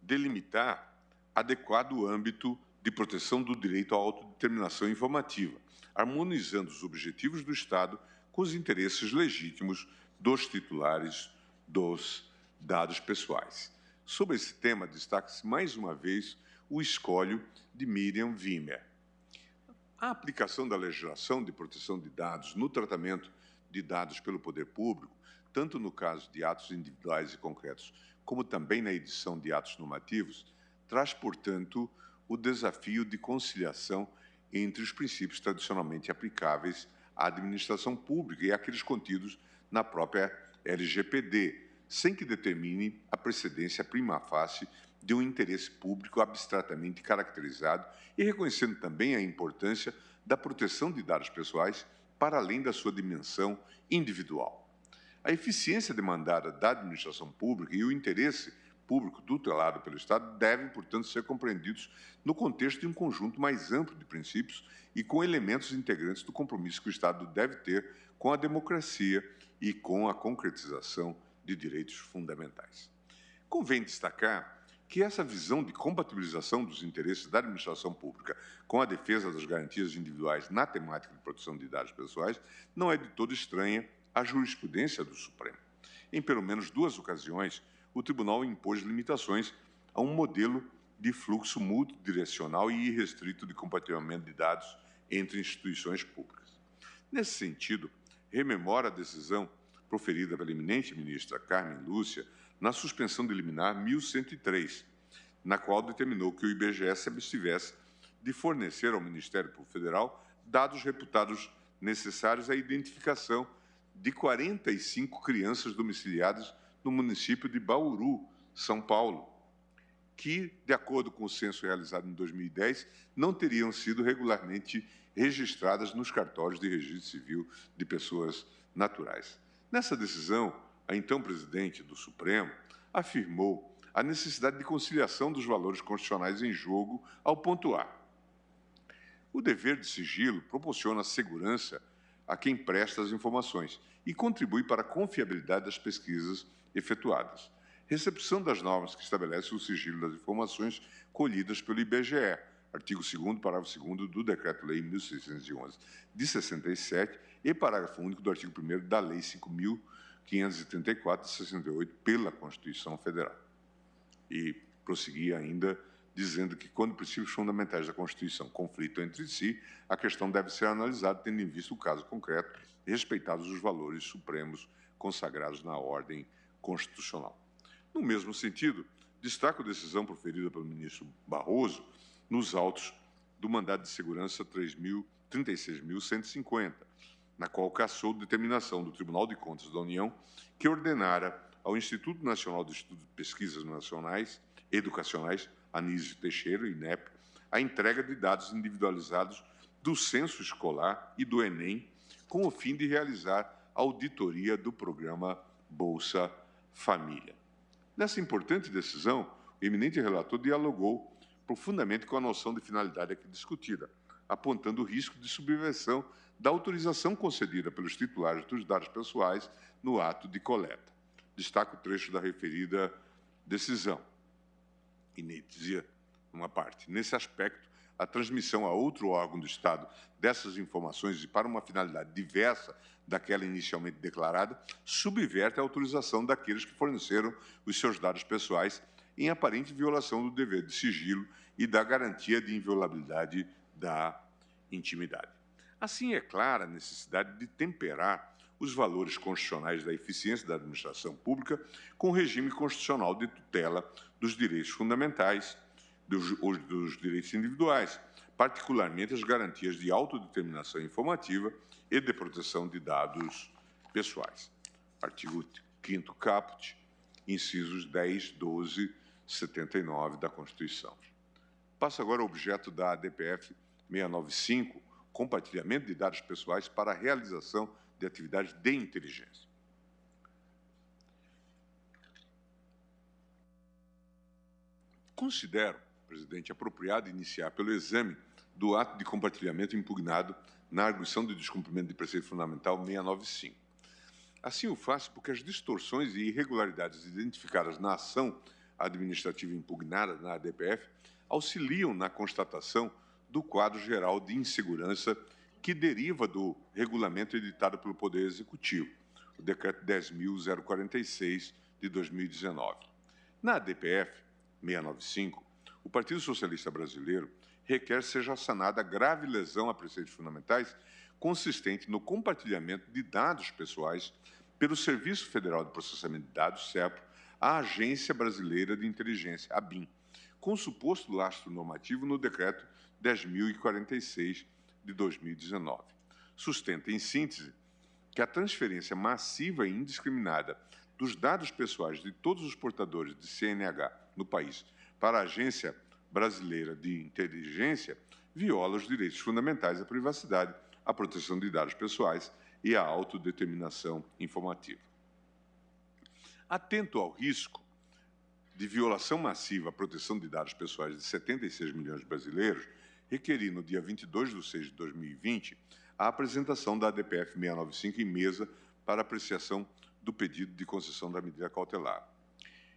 Speaker 3: delimitar adequado âmbito de proteção do direito à autodeterminação informativa, harmonizando os objetivos do Estado com os interesses legítimos dos titulares dos dados pessoais. Sobre esse tema, destaca-se mais uma vez o escolho de Miriam Wimmer. A aplicação da legislação de proteção de dados no tratamento de dados pelo poder público, tanto no caso de atos individuais e concretos, como também na edição de atos normativos, traz, portanto, o desafio de conciliação entre os princípios tradicionalmente aplicáveis à administração pública e aqueles contidos na própria LGPD, sem que determine a precedência prima facie de um interesse público abstratamente caracterizado e reconhecendo também a importância da proteção de dados pessoais para além da sua dimensão individual. A eficiência demandada da administração pública e o interesse público tutelado pelo Estado devem, portanto, ser compreendidos no contexto de um conjunto mais amplo de princípios e com elementos integrantes do compromisso que o Estado deve ter com a democracia e com a concretização de direitos fundamentais. Convém destacar que essa visão de compatibilização dos interesses da administração pública com a defesa das garantias individuais na temática de proteção de dados pessoais não é de todo estranha à jurisprudência do Supremo. Em pelo menos 2 ocasiões, o Tribunal impôs limitações a um modelo de fluxo multidirecional e irrestrito de compartilhamento de dados entre instituições públicas. Nesse sentido, rememora a decisão proferida pela eminente ministra Carmen Lúcia na suspensão de liminar 1103, na qual determinou que o IBGE se abstivesse de fornecer ao Ministério Público Federal dados reputados necessários à identificação de 45 crianças domiciliadas no município de Bauru, São Paulo, que, de acordo com o censo realizado em 2010, não teriam sido regularmente registradas nos cartórios de registro civil de pessoas naturais. Nessa decisão, a então presidente do Supremo afirmou a necessidade de conciliação dos valores constitucionais em jogo ao pontuar: o dever de sigilo proporciona segurança a quem presta as informações e contribui para a confiabilidade das pesquisas efetuadas. Recepção das normas que estabelecem o sigilo das informações colhidas pelo IBGE, artigo 2º, parágrafo 2º do Decreto-Lei 1.611, de 67, e parágrafo único do artigo 1º da Lei 5.534, de 68, pela Constituição Federal. E prosseguia ainda dizendo que, quando princípios fundamentais da Constituição conflitam entre si, a questão deve ser analisada tendo em vista o caso concreto, respeitados os valores supremos consagrados na ordem constitucional. No mesmo sentido, destaco a decisão proferida pelo ministro Barroso nos autos do mandado de segurança 36.150, na qual cassou determinação do Tribunal de Contas da União que ordenara ao Instituto Nacional de Estudos de Pesquisas Nacionais Educacionais, Anísio Teixeira, INEP, a entrega de dados individualizados do censo escolar e do Enem, com o fim de realizar auditoria do programa Bolsa Família. Nessa importante decisão, o eminente relator dialogou profundamente com a noção de finalidade aqui discutida, apontando o risco de subversão da autorização concedida pelos titulares dos dados pessoais no ato de coleta. Destaco o trecho da referida decisão. E dizia uma parte: nesse aspecto, a transmissão a outro órgão do Estado dessas informações e para uma finalidade diversa daquela inicialmente declarada, subverte a autorização daqueles que forneceram os seus dados pessoais em aparente violação do dever de sigilo e da garantia de inviolabilidade da intimidade. Assim, é clara a necessidade de temperar os valores constitucionais da eficiência da administração pública com o regime constitucional de tutela dos direitos fundamentais, dos direitos individuais, particularmente as garantias de autodeterminação informativa e de proteção de dados pessoais. Artigo 5º caput, incisos 10, 12, 79 da Constituição. Passo agora ao objeto da ADPF 695, compartilhamento de dados pessoais para a realização de atividades de inteligência. Considero, presidente, apropriado iniciar pelo exame do ato de compartilhamento impugnado na arguição de descumprimento de preceito fundamental 695. Assim o faço porque as distorções e irregularidades identificadas na ação administrativa impugnada na ADPF auxiliam na constatação do quadro geral de insegurança que deriva do regulamento editado pelo Poder Executivo, o Decreto 10.046, de 2019. Na ADPF 695, o Partido Socialista Brasileiro requer seja sanada a grave lesão a preceitos fundamentais consistente no compartilhamento de dados pessoais pelo Serviço Federal de Processamento de Dados, SEPRO, à Agência Brasileira de Inteligência, ABIN, com suposto lastro normativo no Decreto 10.046, de 2019. Sustenta, em síntese, que a transferência massiva e indiscriminada dos dados pessoais de todos os portadores de CNH no país para a Agência Brasileira de Inteligência viola os direitos fundamentais à privacidade, à proteção de dados pessoais e à autodeterminação informativa. Atento ao risco de violação massiva à proteção de dados pessoais de 76 milhões de brasileiros, requeri, no dia 22/6/2020, a apresentação da ADPF 695 em mesa para apreciação do pedido de concessão da medida cautelar.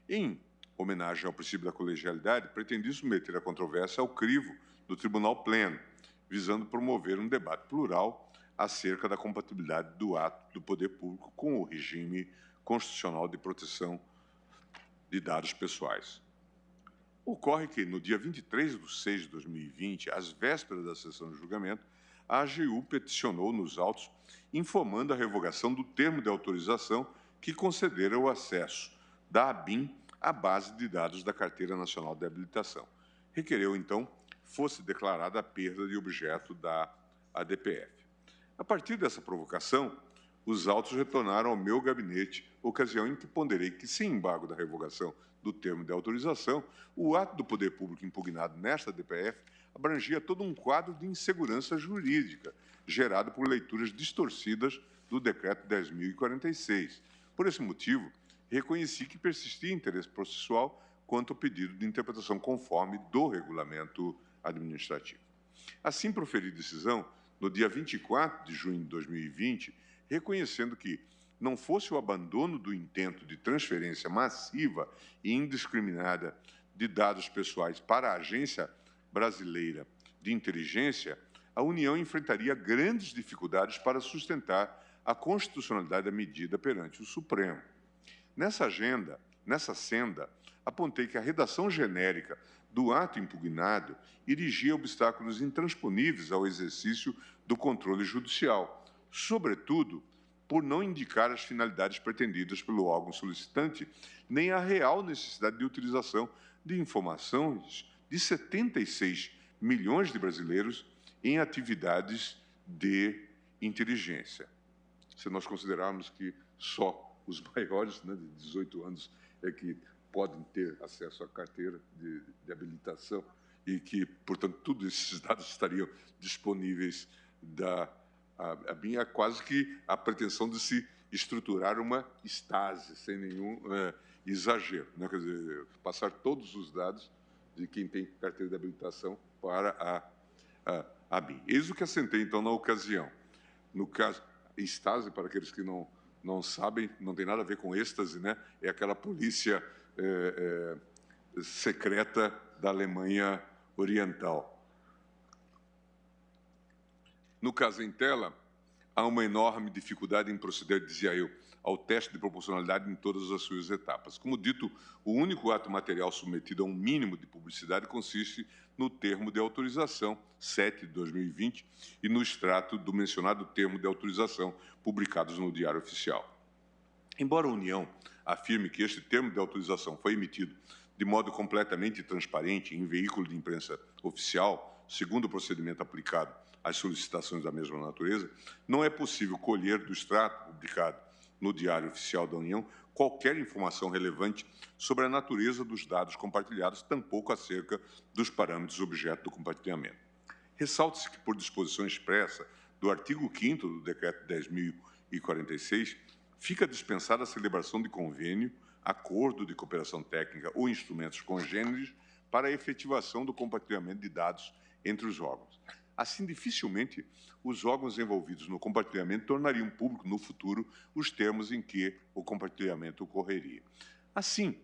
Speaker 3: Em homenagem ao princípio da colegialidade, pretendi submeter a controvérsia ao crivo do Tribunal Pleno, visando promover um debate plural acerca da compatibilidade do ato do poder público com o regime constitucional de proteção de dados pessoais. Ocorre que, no dia 23/6/2020, às vésperas da sessão de julgamento, a AGU peticionou nos autos informando a revogação do termo de autorização que concedera o acesso da ABIN à base de dados da Carteira Nacional de Habilitação. Requereu, então, fosse declarada a perda de objeto da ADPF. A partir dessa provocação, os autos retornaram ao meu gabinete, ocasião em que ponderei que, sem embargo da revogação do termo de autorização, o ato do poder público impugnado nesta ADPF abrangia todo um quadro de insegurança jurídica, gerado por leituras distorcidas do Decreto 10.046. Por esse motivo, reconheci que persistia interesse processual quanto ao pedido de interpretação conforme do regulamento administrativo. Assim, proferi decisão no dia 24 de junho de 2020, reconhecendo que, não fosse o abandono do intento de transferência massiva e indiscriminada de dados pessoais para a Agência Brasileira de Inteligência, a União enfrentaria grandes dificuldades para sustentar a constitucionalidade da medida perante o Supremo. Nessa senda, apontei que a redação genérica do ato impugnado erigia obstáculos intransponíveis ao exercício do controle judicial, sobretudo por não indicar as finalidades pretendidas pelo órgão solicitante, nem a real necessidade de utilização de informações de 76 milhões de brasileiros em atividades de inteligência. Se nós considerarmos que só os maiores, de 18 anos, é que podem ter acesso à carteira de habilitação e que, portanto, todos esses dados estariam disponíveis a minha quase que a pretensão de se estruturar uma estase, sem nenhum exagero, né? Quer dizer, passar todos os dados de quem tem carteira de habilitação para a BIM. Eis o que assentei, então, na ocasião. No caso, estase, para aqueles que não sabem, não tem nada a ver com êxtase, né? É aquela polícia secreta da Alemanha Oriental. No caso em tela, há uma enorme dificuldade em proceder, dizia eu, ao teste de proporcionalidade em todas as suas etapas. Como dito, o único ato material submetido a um mínimo de publicidade consiste no termo de autorização 7 de 2020 e no extrato do mencionado termo de autorização publicados no Diário Oficial. Embora a União afirme que este termo de autorização foi emitido de modo completamente transparente em veículo de imprensa oficial, segundo o procedimento aplicado às solicitações da mesma natureza, não é possível colher do extrato publicado no Diário Oficial da União qualquer informação relevante sobre a natureza dos dados compartilhados, tampouco acerca dos parâmetros objeto do compartilhamento. Ressalte-se que, por disposição expressa do artigo 5º do Decreto 10.046, fica dispensada a celebração de convênio, acordo de cooperação técnica ou instrumentos congêneres para a efetivação do compartilhamento de dados entre os órgãos. Assim, dificilmente os órgãos envolvidos no compartilhamento tornariam público no futuro os termos em que o compartilhamento ocorreria. Assim,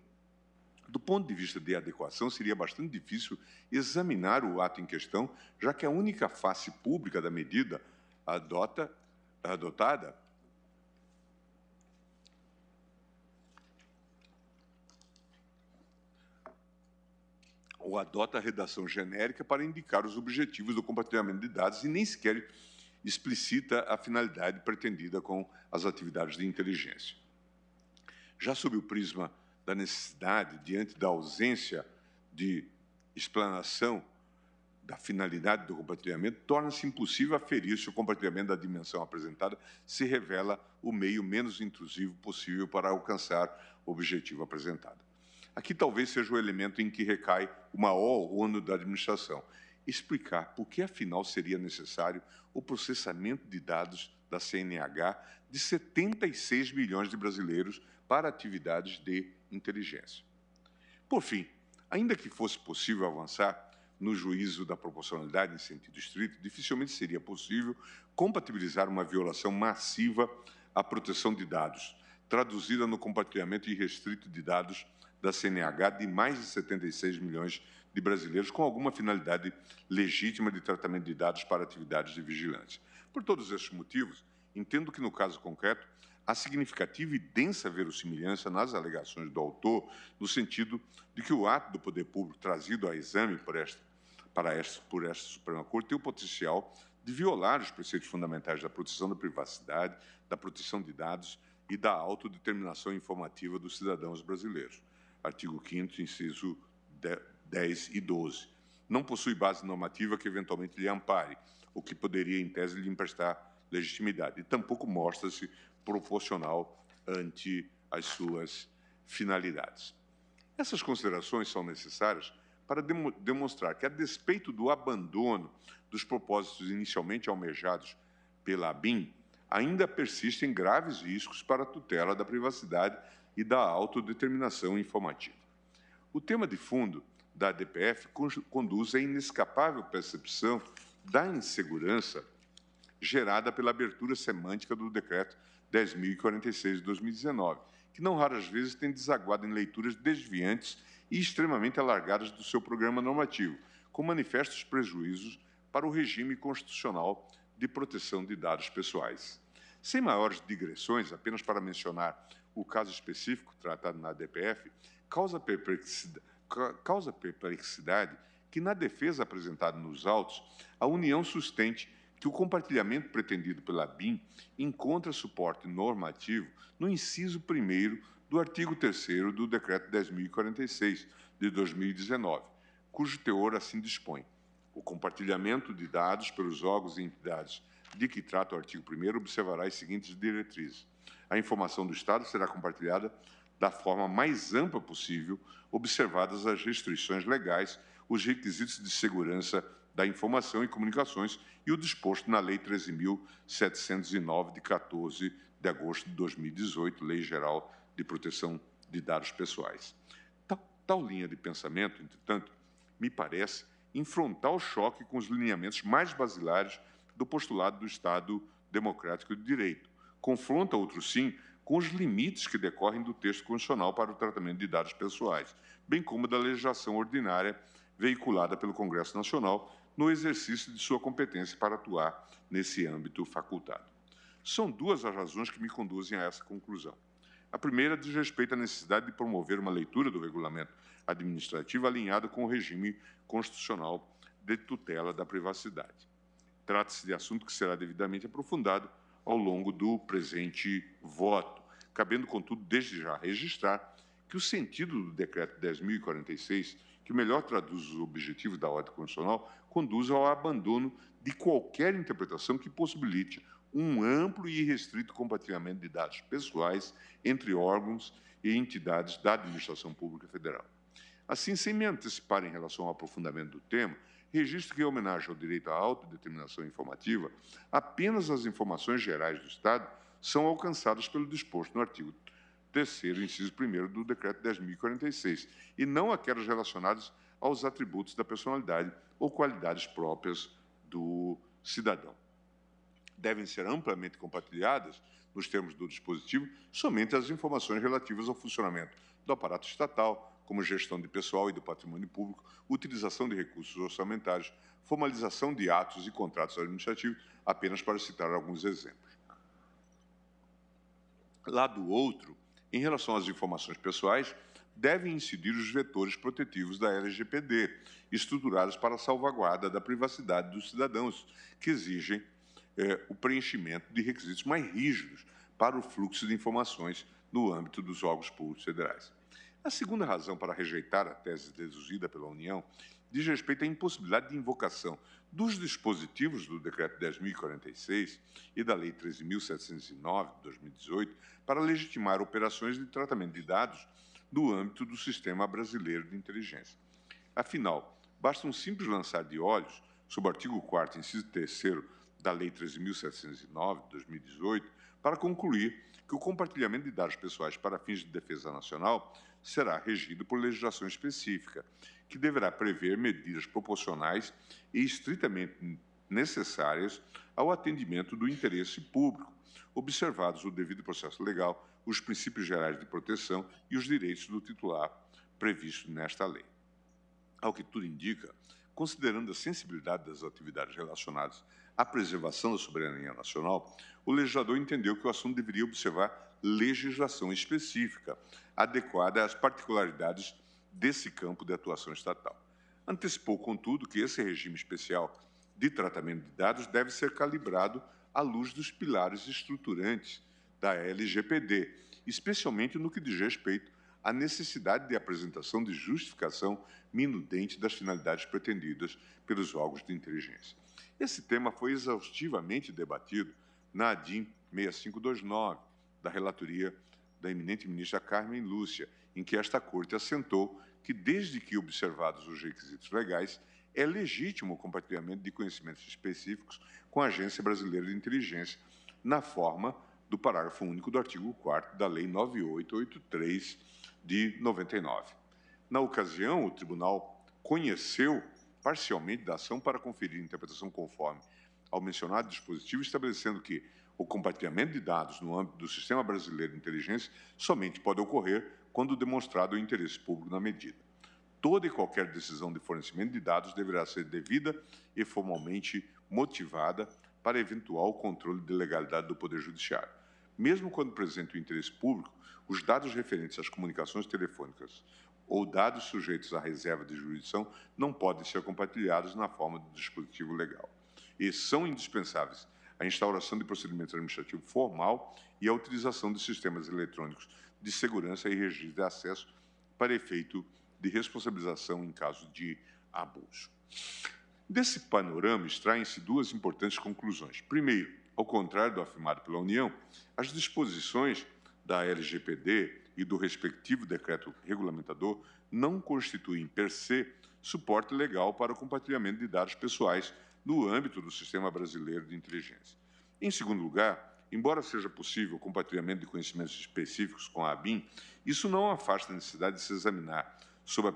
Speaker 3: do ponto de vista de adequação, seria bastante difícil examinar o ato em questão, já que a única face pública da medida adotada ou adota a redação genérica para indicar os objetivos do compartilhamento de dados e nem sequer explicita a finalidade pretendida com as atividades de inteligência. Já sob o prisma da necessidade, diante da ausência de explanação da finalidade do compartilhamento, torna-se impossível aferir se o compartilhamento da dimensão apresentada se revela o meio menos intrusivo possível para alcançar o objetivo apresentado. Aqui talvez seja o elemento em que recai o maior ônus da administração, explicar por que, afinal, seria necessário o processamento de dados da CNH de 76 milhões de brasileiros para atividades de inteligência. Por fim, ainda que fosse possível avançar no juízo da proporcionalidade em sentido estrito, dificilmente seria possível compatibilizar uma violação massiva à proteção de dados, traduzida no compartilhamento irrestrito de dados da CNH de mais de 76 milhões de brasileiros com alguma finalidade legítima de tratamento de dados para atividades de vigilância. Por todos estes motivos, entendo que, no caso concreto, há significativa e densa verossimilhança nas alegações do autor, no sentido de que o ato do poder público trazido a exame por esta Suprema Corte tem o potencial de violar os preceitos fundamentais da proteção da privacidade, da proteção de dados e da autodeterminação informativa dos cidadãos brasileiros. Artigo 5º, inciso 10 e 12. Não possui base normativa que eventualmente lhe ampare, o que poderia, em tese, lhe emprestar legitimidade, e tampouco mostra-se proporcional ante as suas finalidades. Essas considerações são necessárias para demonstrar que, a despeito do abandono dos propósitos inicialmente almejados pela ABIN, ainda persistem graves riscos para a tutela da privacidade e da autodeterminação informativa. O tema de fundo da ADPF conduz à inescapável percepção da insegurança gerada pela abertura semântica do Decreto 10.046 de 2019, que não raras vezes tem desaguado em leituras desviantes e extremamente alargadas do seu programa normativo, com manifestos prejuízos para o regime constitucional de proteção de dados pessoais. Sem maiores digressões, apenas para mencionar o caso específico tratado na ADPF, causa perplexidade que, na defesa apresentada nos autos, a União sustente que o compartilhamento pretendido pela ABIN encontra suporte normativo no inciso 1º do artigo 3º do Decreto 10.046, de 2019, cujo teor assim dispõe. O compartilhamento de dados pelos órgãos e entidades de que trata o artigo 1º observará as seguintes diretrizes. A informação do Estado será compartilhada da forma mais ampla possível, observadas as restrições legais, os requisitos de segurança da informação e comunicações e o disposto na Lei 13.709, de 14 de agosto de 2018, Lei Geral de Proteção de Dados Pessoais. Tal linha de pensamento, entretanto, me parece em frontal choque com os lineamentos mais basilares do postulado do Estado Democrático de Direito. Confronta, outro sim, com os limites que decorrem do texto constitucional para o tratamento de dados pessoais, bem como da legislação ordinária veiculada pelo Congresso Nacional no exercício de sua competência para atuar nesse âmbito facultado. São duas as razões que me conduzem a essa conclusão. A primeira diz respeito à necessidade de promover uma leitura do regulamento administrativo alinhada com o regime constitucional de tutela da privacidade. Trata-se de assunto que será devidamente aprofundado ao longo do presente voto, cabendo, contudo, desde já registrar que o sentido do Decreto 10.046, que melhor traduz os objetivos da ordem constitucional, conduz ao abandono de qualquer interpretação que possibilite um amplo e irrestrito compartilhamento de dados pessoais entre órgãos e entidades da administração pública federal. Assim, sem me antecipar em relação ao aprofundamento do tema, registro que, em homenagem ao direito à autodeterminação informativa, apenas as informações gerais do Estado são alcançadas pelo disposto no artigo 3º, inciso 1º do Decreto 10.046, e não aquelas relacionadas aos atributos da personalidade ou qualidades próprias do cidadão. Devem ser amplamente compartilhadas, nos termos do dispositivo, somente as informações relativas ao funcionamento do aparato estatal, como gestão de pessoal e do patrimônio público, utilização de recursos orçamentários, formalização de atos e contratos administrativos, apenas para citar alguns exemplos. Lado outro, em relação às informações pessoais, devem incidir os vetores protetivos da LGPD, estruturados para a salvaguarda da privacidade dos cidadãos, que exigem o preenchimento de requisitos mais rígidos para o fluxo de informações no âmbito dos órgãos públicos federais. A segunda razão para rejeitar a tese deduzida pela União diz respeito à impossibilidade de invocação dos dispositivos do Decreto 10.046 e da Lei 13.709, de 2018, para legitimar operações de tratamento de dados no âmbito do Sistema Brasileiro de Inteligência. Afinal, basta um simples lançar de olhos sobre o artigo 4º, inciso 3º da Lei 13.709, de 2018, para concluir que o compartilhamento de dados pessoais para fins de defesa nacional será regido por legislação específica, que deverá prever medidas proporcionais e estritamente necessárias ao atendimento do interesse público, observados o devido processo legal, os princípios gerais de proteção e os direitos do titular previstos nesta lei. Ao que tudo indica, considerando a sensibilidade das atividades relacionadas à preservação da soberania nacional, o legislador entendeu que o assunto deveria observar legislação específica, adequada às particularidades desse campo de atuação estatal. Antecipou, contudo, que esse regime especial de tratamento de dados deve ser calibrado à luz dos pilares estruturantes da LGPD, especialmente no que diz respeito à necessidade de apresentação de justificação minudente das finalidades pretendidas pelos órgãos de inteligência. Esse tema foi exaustivamente debatido na ADIM 6529, da relatoria da eminente ministra Carmen Lúcia, em que esta Corte assentou que, desde que observados os requisitos legais, é legítimo o compartilhamento de conhecimentos específicos com a Agência Brasileira de Inteligência, na forma do parágrafo único do artigo 4º da Lei 9883 de 99. Na ocasião, o Tribunal conheceu parcialmente da ação para conferir interpretação conforme ao mencionado dispositivo, estabelecendo que o compartilhamento de dados no âmbito do Sistema Brasileiro de Inteligência somente pode ocorrer quando demonstrado o interesse público na medida. Toda e qualquer decisão de fornecimento de dados deverá ser devida e formalmente motivada para eventual controle de legalidade do Poder Judiciário. Mesmo quando presente o interesse público, os dados referentes às comunicações telefônicas ou dados sujeitos à reserva de jurisdição não podem ser compartilhados na forma do dispositivo legal. E são indispensáveis a instauração de procedimento administrativo formal e a utilização de sistemas eletrônicos de segurança e registro de acesso para efeito de responsabilização em caso de abuso. Desse panorama, extraem-se duas importantes conclusões. Primeiro, ao contrário do afirmado pela União, as disposições da LGPD e do respectivo decreto regulamentador não constituem, per se, suporte legal para o compartilhamento de dados pessoais no âmbito do Sistema Brasileiro de Inteligência. Em segundo lugar, embora seja possível o compartilhamento de conhecimentos específicos com a ABIN, isso não afasta a necessidade de se examinar, sob a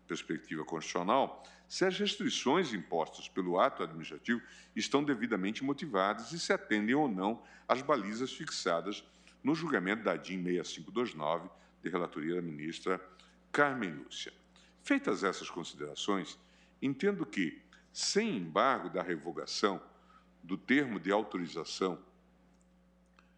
Speaker 3: perspectiva constitucional, se as restrições impostas pelo ato administrativo estão devidamente motivadas e se atendem ou não às balizas fixadas no julgamento da ADIM 6529, de relatoria da ministra Carmen Lúcia. Feitas essas considerações, entendo que, sem embargo da revogação do termo de autorização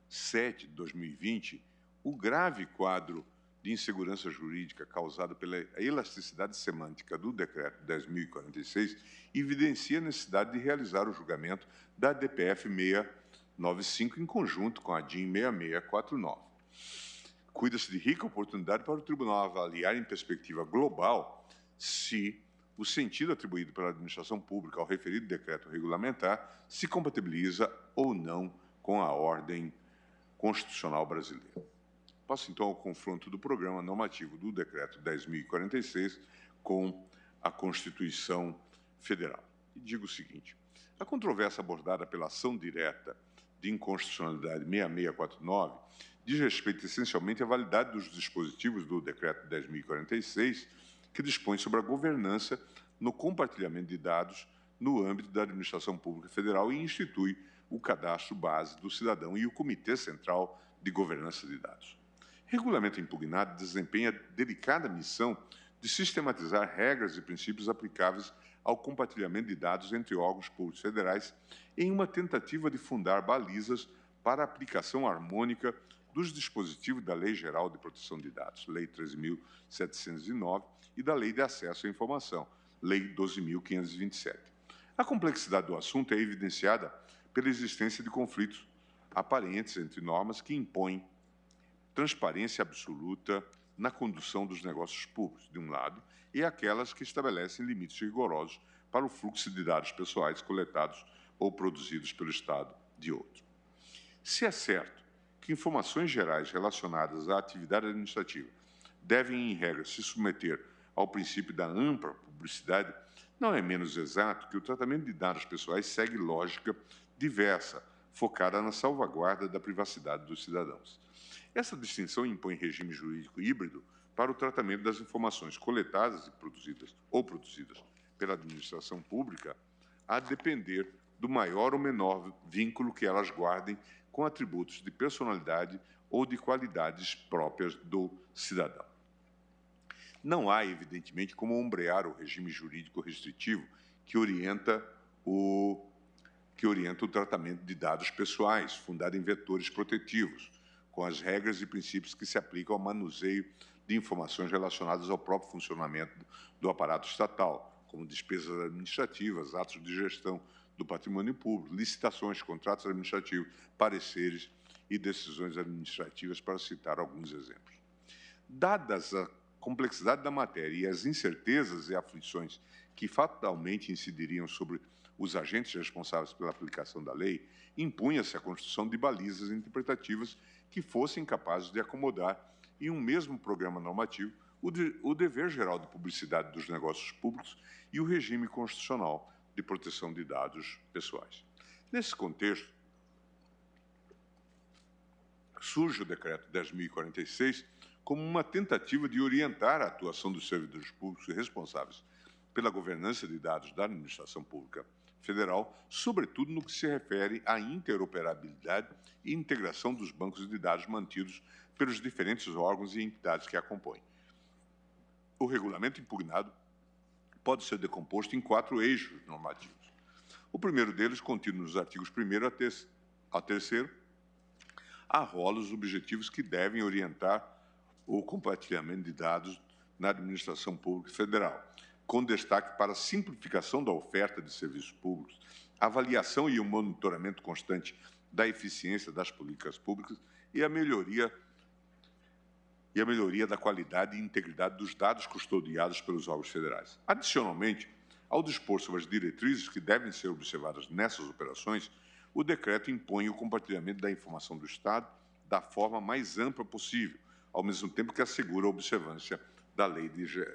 Speaker 3: 7 de 2020, o grave quadro de insegurança jurídica causado pela elasticidade semântica do Decreto 10.046 evidencia a necessidade de realizar o julgamento da DPF 695 em conjunto com a DIN 6649. Cuida-se de rica oportunidade para o Tribunal avaliar em perspectiva global se o sentido atribuído pela administração pública ao referido decreto regulamentar se compatibiliza ou não com a ordem constitucional brasileira. Passo, então, ao confronto do programa normativo do Decreto 10.046 com a Constituição Federal. E digo o seguinte: a controvérsia abordada pela ação direta de inconstitucionalidade 6649 diz respeito essencialmente à validade dos dispositivos do Decreto 10.046, que dispõe sobre a governança no compartilhamento de dados no âmbito da administração pública federal e institui o cadastro base do cidadão e o Comitê Central de Governança de Dados. O regulamento impugnado desempenha a delicada missão de sistematizar regras e princípios aplicáveis ao compartilhamento de dados entre órgãos públicos federais em uma tentativa de fundar balizas para a aplicação harmônica dos dispositivos da Lei Geral de Proteção de Dados, Lei 13.709, e da Lei de Acesso à Informação, Lei 12.527. A complexidade do assunto é evidenciada pela existência de conflitos aparentes entre normas que impõem transparência absoluta na condução dos negócios públicos, de um lado, e aquelas que estabelecem limites rigorosos para o fluxo de dados pessoais coletados ou produzidos pelo Estado, de outro. Se é certo que informações gerais relacionadas à atividade administrativa devem, em regra, se submeter ao princípio da ampla publicidade, não é menos exato que o tratamento de dados pessoais segue lógica diversa, focada na salvaguarda da privacidade dos cidadãos. Essa distinção impõe regime jurídico híbrido para o tratamento das informações coletadas e produzidas pela administração pública, a depender do maior ou menor vínculo que elas guardem com atributos de personalidade ou de qualidades próprias do cidadão. Não há, evidentemente, como ombrear o regime jurídico restritivo que orienta o tratamento de dados pessoais, fundado em vetores protetivos, com as regras e princípios que se aplicam ao manuseio de informações relacionadas ao próprio funcionamento do aparato estatal, como despesas administrativas, atos de gestão do patrimônio público, licitações, contratos administrativos, pareceres e decisões administrativas, para citar alguns exemplos. Dadas a complexidade da matéria e as incertezas e aflições que fatalmente incidiriam sobre os agentes responsáveis pela aplicação da lei, impunha-se a construção de balizas interpretativas que fossem capazes de acomodar, em um mesmo programa normativo, o dever geral de publicidade dos negócios públicos e o regime constitucional de proteção de dados pessoais. Nesse contexto, surge o Decreto 10.046 como uma tentativa de orientar a atuação dos servidores públicos responsáveis pela governança de dados da administração pública federal, sobretudo no que se refere à interoperabilidade e integração dos bancos de dados mantidos pelos diferentes órgãos e entidades que a compõem. O regulamento impugnado pode ser decomposto em 4 eixos normativos. O primeiro deles, contido nos artigos 1º a 3º, arrola os objetivos que devem orientar o compartilhamento de dados na administração pública federal, com destaque para a simplificação da oferta de serviços públicos, avaliação e o monitoramento constante da eficiência das políticas públicas e a melhoria da qualidade e integridade dos dados custodiados pelos órgãos federais. Adicionalmente, ao dispor sobre as diretrizes que devem ser observadas nessas operações, o decreto impõe o compartilhamento da informação do Estado da forma mais ampla possível, ao mesmo tempo que assegura a observância da Lei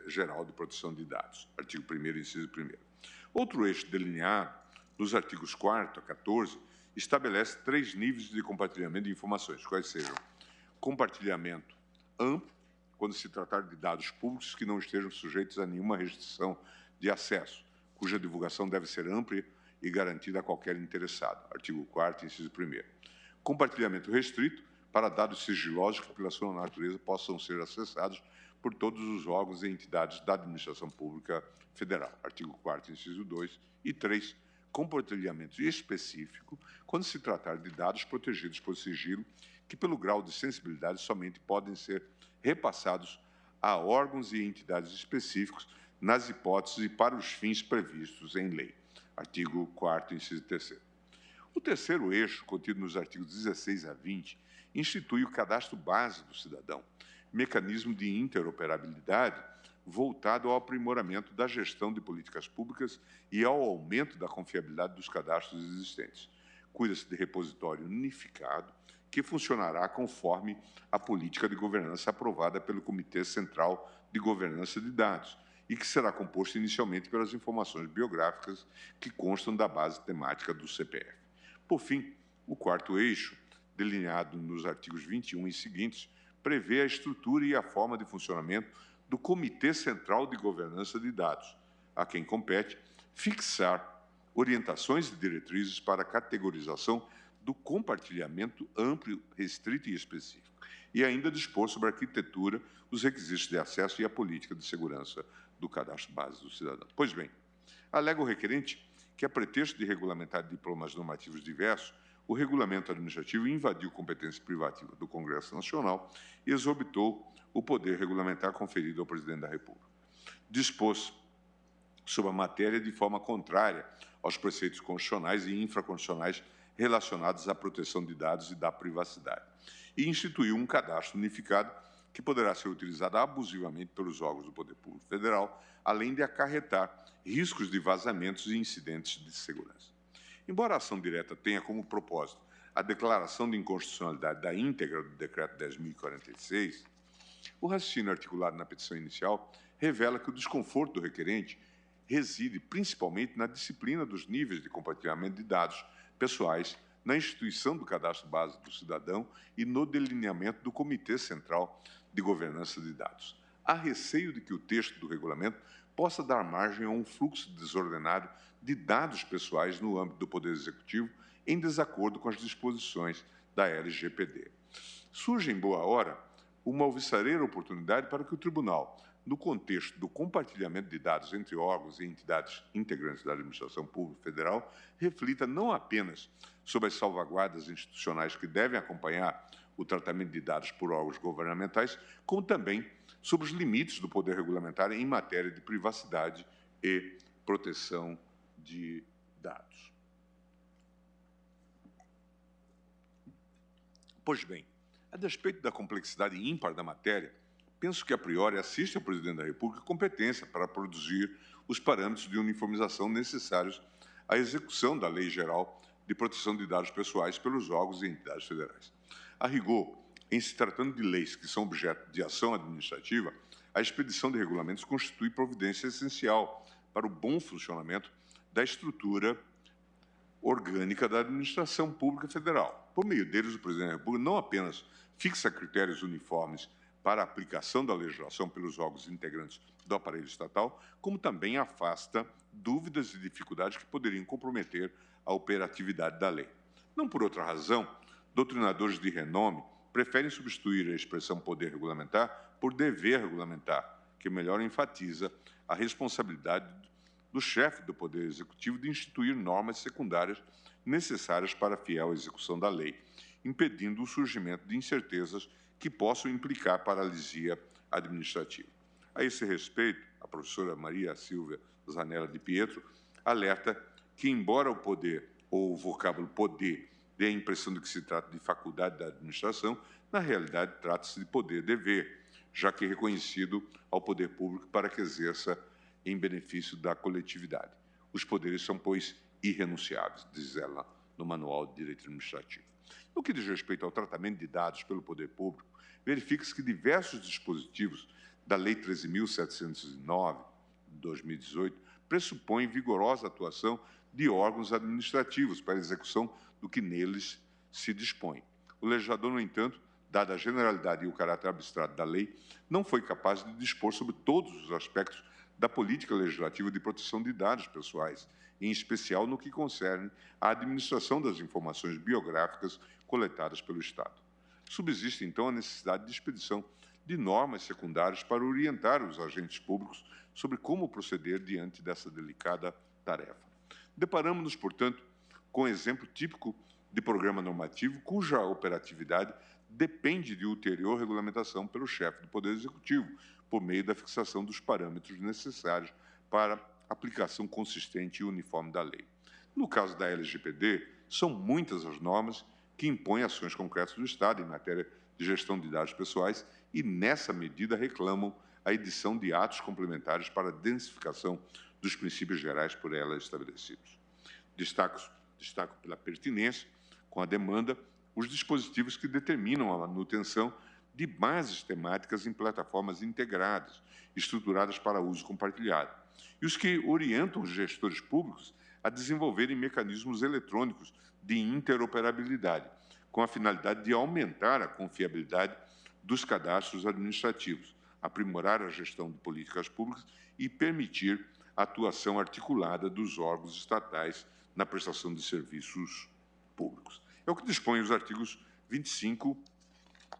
Speaker 3: Geral de Proteção de Dados, artigo 1º, inciso 1º. Outro eixo delineado nos artigos 4º a 14 estabelece 3 níveis de compartilhamento de informações, quais sejam compartilhamento amplo, quando se tratar de dados públicos que não estejam sujeitos a nenhuma restrição de acesso, cuja divulgação deve ser ampla e garantida a qualquer interessado, artigo 4º, inciso 1º. Compartilhamento restrito, para dados sigilosos que, pela sua natureza, possam ser acessados por todos os órgãos e entidades da administração pública federal, artigo 4º, inciso 2, e 3, compartilhamento específico, quando se tratar de dados protegidos por sigilo, que, pelo grau de sensibilidade, somente podem ser repassados a órgãos e entidades específicos nas hipóteses e para os fins previstos em lei, artigo 4º, inciso 3º. O terceiro eixo, contido nos artigos 16 a 20, institui o cadastro base do cidadão, mecanismo de interoperabilidade voltado ao aprimoramento da gestão de políticas públicas e ao aumento da confiabilidade dos cadastros existentes. Cuida-se de repositório unificado que funcionará conforme a política de governança aprovada pelo Comitê Central de Governança de Dados e que será composto inicialmente pelas informações biográficas que constam da base temática do CPF. Por fim, o quarto eixo, delineado nos artigos 21 e seguintes, prevê a estrutura e a forma de funcionamento do Comitê Central de Governança de Dados, a quem compete fixar orientações e diretrizes para a categorização do compartilhamento amplo, restrito e específico, e ainda dispor sobre a arquitetura, os requisitos de acesso e a política de segurança do cadastro base do cidadão. Pois bem, alega o requerente que, a pretexto de regulamentar diplomas normativos diversos, o regulamento administrativo invadiu competência privativa do Congresso Nacional e exorbitou o poder regulamentar conferido ao Presidente da República. Dispôs sobre a matéria de forma contrária aos preceitos constitucionais e infraconstitucionais relacionados à proteção de dados e da privacidade, e instituiu um cadastro unificado que poderá ser utilizado abusivamente pelos órgãos do Poder Público Federal, além de acarretar riscos de vazamentos e incidentes de segurança. Embora a ação direta tenha como propósito a declaração de inconstitucionalidade da íntegra do Decreto 10.046, o raciocínio articulado na petição inicial revela que o desconforto do requerente reside principalmente na disciplina dos níveis de compartilhamento de dados pessoais, na instituição do cadastro base do cidadão e no delineamento do Comitê Central de Governança de Dados. Há receio de que o texto do regulamento possa dar margem a um fluxo desordenado de dados pessoais no âmbito do Poder Executivo, em desacordo com as disposições da LGPD. Surge em boa hora uma alvissareira oportunidade para que o Tribunal, no contexto do compartilhamento de dados entre órgãos e entidades integrantes da Administração Pública Federal, reflita não apenas sobre as salvaguardas institucionais que devem acompanhar o tratamento de dados por órgãos governamentais, como também sobre os limites do poder regulamentar em matéria de privacidade e proteção de dados. Pois bem, a despeito da complexidade ímpar da matéria, penso que, a priori, assiste ao Presidente da República competência para produzir os parâmetros de uniformização necessários à execução da Lei Geral de Proteção de Dados Pessoais pelos órgãos e entidades federais. A rigor, em se tratando de leis que são objeto de ação administrativa, a expedição de regulamentos constitui providência essencial para o bom funcionamento da estrutura orgânica da administração pública federal. Por meio deles, o Presidente da República não apenas fixa critérios uniformes para a aplicação da legislação pelos órgãos integrantes do aparelho estatal, como também afasta dúvidas e dificuldades que poderiam comprometer a operatividade da lei. Não por outra razão, doutrinadores de renome preferem substituir a expressão poder regulamentar por dever regulamentar, que melhor enfatiza a responsabilidade do chefe do Poder Executivo de instituir normas secundárias necessárias para a fiel execução da lei, impedindo o surgimento de incertezas que possam implicar paralisia administrativa. A esse respeito, a professora Maria Silvia Zanella de Pietro alerta que, embora o poder ou o vocábulo poder dê a impressão de que se trata de faculdade da administração, na realidade trata-se de poder-dever, já que é reconhecido ao poder público para que exerça em benefício da coletividade. Os poderes são, pois, irrenunciáveis, diz ela no Manual de Direito Administrativo. No que diz respeito ao tratamento de dados pelo poder público, verifica-se que diversos dispositivos da Lei 13.709, de 2018, pressupõem vigorosa atuação de órgãos administrativos para a execução do que neles se dispõe. O legislador, no entanto, dada a generalidade e o caráter abstrato da lei, não foi capaz de dispor sobre todos os aspectos da política legislativa de proteção de dados pessoais, em especial no que concerne à administração das informações biográficas coletadas pelo Estado. Subsiste, então, a necessidade de expedição de normas secundárias para orientar os agentes públicos sobre como proceder diante dessa delicada tarefa. Deparamos-nos, portanto, com um exemplo típico de programa normativo cuja operatividade depende de ulterior regulamentação pelo chefe do Poder Executivo, por meio da fixação dos parâmetros necessários para aplicação consistente e uniforme da lei. No caso da LGPD, são muitas as normas que impõem ações concretas do Estado em matéria de gestão de dados pessoais e, nessa medida, reclamam a edição de atos complementares para a densificação dos princípios gerais por ela estabelecidos. Destaco Destaco pela pertinência com a demanda os dispositivos que determinam a manutenção de bases temáticas em plataformas integradas, estruturadas para uso compartilhado, e os que orientam os gestores públicos a desenvolverem mecanismos eletrônicos de interoperabilidade, com a finalidade de aumentar a confiabilidade dos cadastros administrativos, aprimorar a gestão de políticas públicas e permitir a atuação articulada dos órgãos estatais na prestação de serviços públicos. É o que dispõem os artigos 25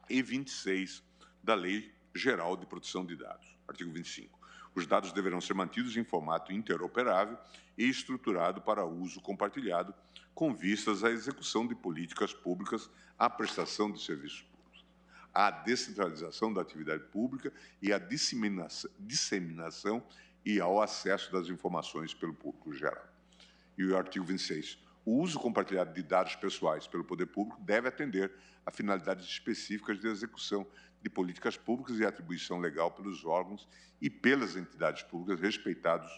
Speaker 3: e 26 da Lei Geral de Proteção de Dados. Artigo 25. Os dados deverão ser mantidos em formato interoperável e estruturado para uso compartilhado, com vistas à execução de políticas públicas, à prestação de serviços públicos, à descentralização da atividade pública e à disseminação e ao acesso das informações pelo público geral. E o artigo 26. O uso compartilhado de dados pessoais pelo poder público deve atender a finalidades específicas de execução de políticas públicas e atribuição legal pelos órgãos e pelas entidades públicas, respeitados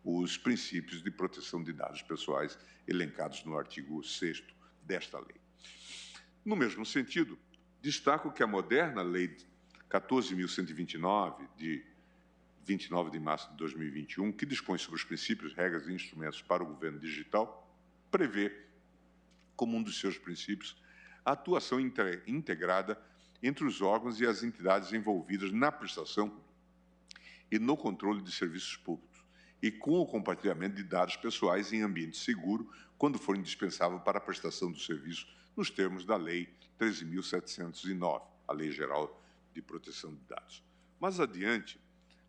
Speaker 3: os princípios de proteção de dados pessoais elencados no artigo 6º desta lei. No mesmo sentido, destaco que a moderna Lei 14.129, de 29 de março de 2021, que dispõe sobre os princípios, regras e instrumentos para o governo digital, prevê, como um dos seus princípios, a atuação integrada entre os órgãos e as entidades envolvidas na prestação e no controle de serviços públicos, e com o compartilhamento de dados pessoais em ambiente seguro, quando for indispensável para a prestação do serviço, nos termos da Lei 13.709, a Lei Geral de Proteção de Dados. Mais adiante,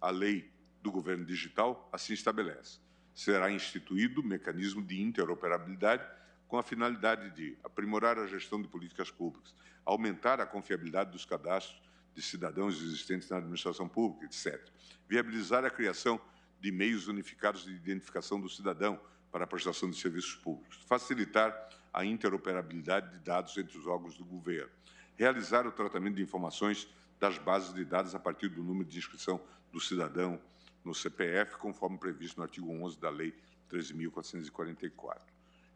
Speaker 3: a Lei do Governo Digital assim estabelece. Será instituído mecanismo de interoperabilidade com a finalidade de aprimorar a gestão de políticas públicas, aumentar a confiabilidade dos cadastros de cidadãos existentes na administração pública, etc. Viabilizar a criação de meios unificados de identificação do cidadão para a prestação de serviços públicos. Facilitar a interoperabilidade de dados entre os órgãos do governo. Realizar o tratamento de informações das bases de dados a partir do número de inscrição do cidadão no CPF, conforme previsto no artigo 11 da Lei 13.444.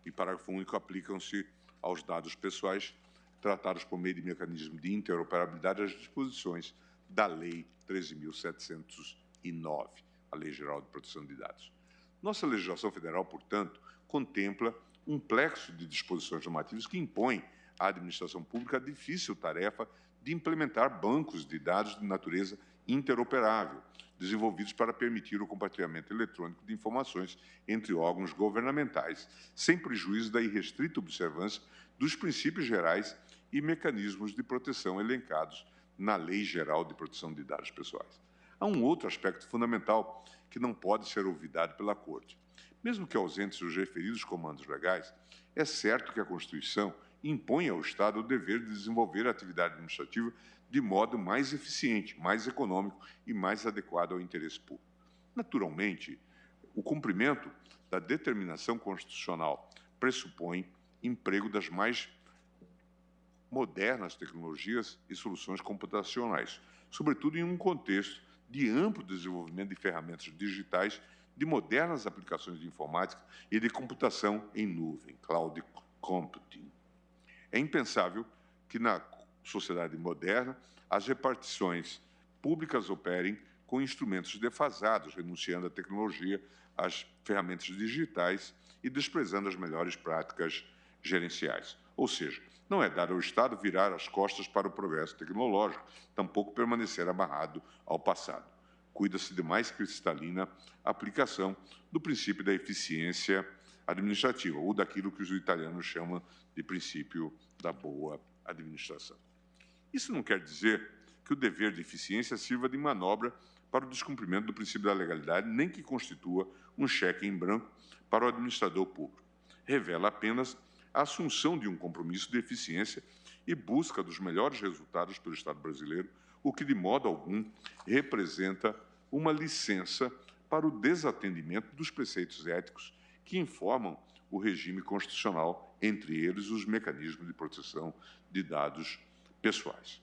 Speaker 3: E parágrafo único, aplicam-se aos dados pessoais tratados por meio de mecanismo de interoperabilidade as disposições da Lei 13.709, a Lei Geral de Proteção de Dados. Nossa legislação federal, portanto, contempla um plexo de disposições normativas que impõem à administração pública a difícil tarefa de implementar bancos de dados de natureza interoperável, desenvolvidos para permitir o compartilhamento eletrônico de informações entre órgãos governamentais, sem prejuízo da irrestrita observância dos princípios gerais e mecanismos de proteção elencados na Lei Geral de Proteção de Dados Pessoais. Há um outro aspecto fundamental que não pode ser olvidado pela Corte. Mesmo que ausentes os referidos comandos legais, é certo que a Constituição impõe ao Estado o dever de desenvolver a atividade administrativa de modo mais eficiente, mais econômico e mais adequado ao interesse público. Naturalmente, o cumprimento da determinação constitucional pressupõe emprego das mais modernas tecnologias e soluções computacionais, sobretudo em um contexto de amplo desenvolvimento de ferramentas digitais, de modernas aplicações de informática e de computação em nuvem, cloud computing. É impensável que na sociedade moderna as repartições públicas operem com instrumentos defasados, renunciando à tecnologia, às ferramentas digitais e desprezando as melhores práticas gerenciais. Ou seja, não é dado ao Estado virar as costas para o progresso tecnológico, tampouco permanecer amarrado ao passado. Cuida-se de mais cristalina aplicação do princípio da eficiência administrativa, ou daquilo que os italianos chamam de princípio da boa administração. Isso não quer dizer que o dever de eficiência sirva de manobra para o descumprimento do princípio da legalidade, nem que constitua um cheque em branco para o administrador público. Revela apenas a assunção de um compromisso de eficiência e busca dos melhores resultados pelo Estado brasileiro, o que de modo algum representa uma licença para o desatendimento dos preceitos éticos que informam o regime constitucional, entre eles os mecanismos de proteção de dados pessoais.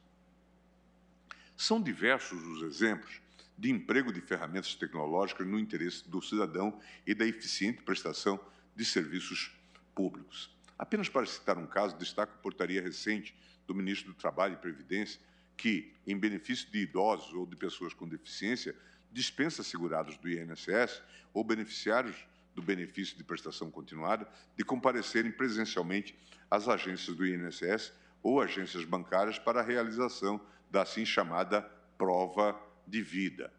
Speaker 3: São diversos os exemplos de emprego de ferramentas tecnológicas no interesse do cidadão e da eficiente prestação de serviços públicos. Apenas para citar um caso, destaco a portaria recente do ministro do Trabalho e Previdência, que, em benefício de idosos ou de pessoas com deficiência, dispensa segurados do INSS ou beneficiários do benefício de prestação continuada de comparecerem presencialmente às agências do INSS ou agências bancárias para a realização da assim chamada prova de vida.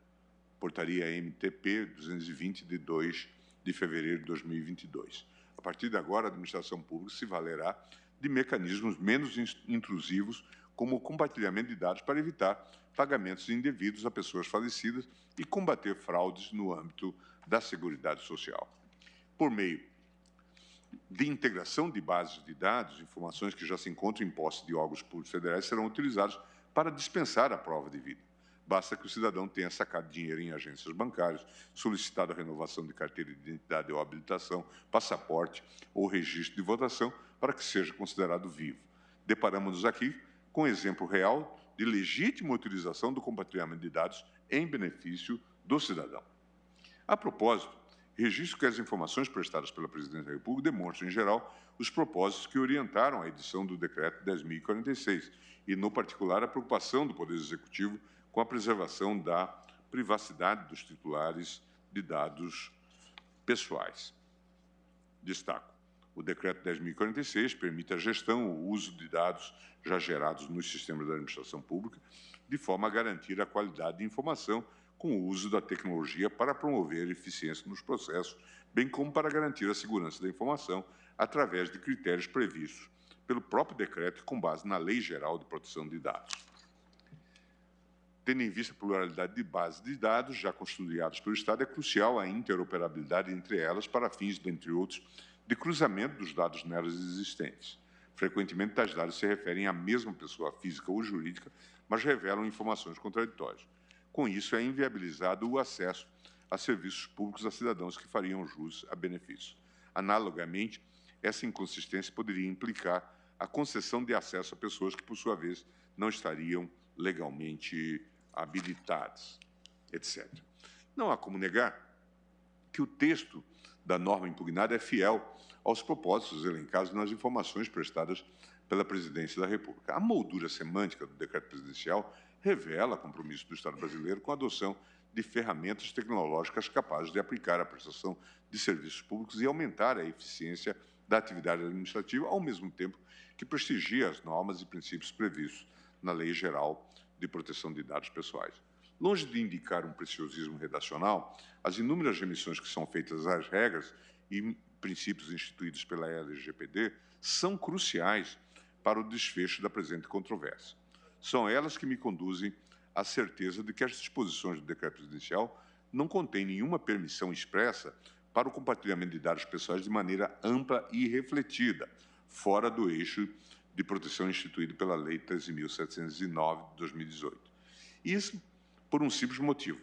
Speaker 3: Portaria MTP 220, de 2 de fevereiro de 2022. A partir de agora, a administração pública se valerá de mecanismos menos intrusivos, como o compartilhamento de dados para evitar pagamentos indevidos a pessoas falecidas e combater fraudes no âmbito da Seguridade Social. Por meio de integração de bases de dados, informações que já se encontram em posse de órgãos públicos federais serão utilizados para dispensar a prova de vida. Basta que o cidadão tenha sacado dinheiro em agências bancárias, solicitado a renovação de carteira de identidade ou habilitação, passaporte ou registro de votação para que seja considerado vivo. Deparamos-nos aqui com exemplo real de legítima utilização do compartilhamento de dados em benefício do cidadão. A propósito, registro que as informações prestadas pela Presidência da República demonstram, em geral, os propósitos que orientaram a edição do Decreto 10.046 e, no particular, a preocupação do Poder Executivo com a preservação da privacidade dos titulares de dados pessoais. Destaco: o Decreto 10.046 permite a gestão ou uso de dados já gerados nos sistemas da administração pública, de forma a garantir a qualidade de informação com o uso da tecnologia para promover eficiência nos processos, bem como para garantir a segurança da informação através de critérios previstos pelo próprio decreto com base na Lei Geral de Proteção de Dados. Tendo em vista a pluralidade de bases de dados já custodiadas pelo Estado, é crucial a interoperabilidade entre elas para fins, dentre outros, de cruzamento dos dados nelas existentes. Frequentemente, tais dados se referem à mesma pessoa física ou jurídica, mas revelam informações contraditórias. Com isso, é inviabilizado o acesso a serviços públicos a cidadãos que fariam jus a benefícios. Analogamente, essa inconsistência poderia implicar a concessão de acesso a pessoas que, por sua vez, não estariam legalmente habilitadas, etc. Não há como negar que o texto da norma impugnada é fiel aos propósitos elencados nas informações prestadas pela Presidência da República. A moldura semântica do decreto presidencial revela compromisso do Estado brasileiro com a adoção de ferramentas tecnológicas capazes de aplicar a prestação de serviços públicos e aumentar a eficiência da atividade administrativa, ao mesmo tempo que prestigia as normas e princípios previstos na Lei Geral de Proteção de Dados Pessoais. Longe de indicar um preciosismo redacional, as inúmeras remissões que são feitas às regras e princípios instituídos pela LGPD são cruciais para o desfecho da presente controvérsia. São elas que me conduzem à certeza de que as disposições do decreto presidencial não contêm nenhuma permissão expressa para o compartilhamento de dados pessoais de maneira ampla e refletida, fora do eixo de proteção instituído pela Lei 13.709, de 2018. Isso por um simples motivo.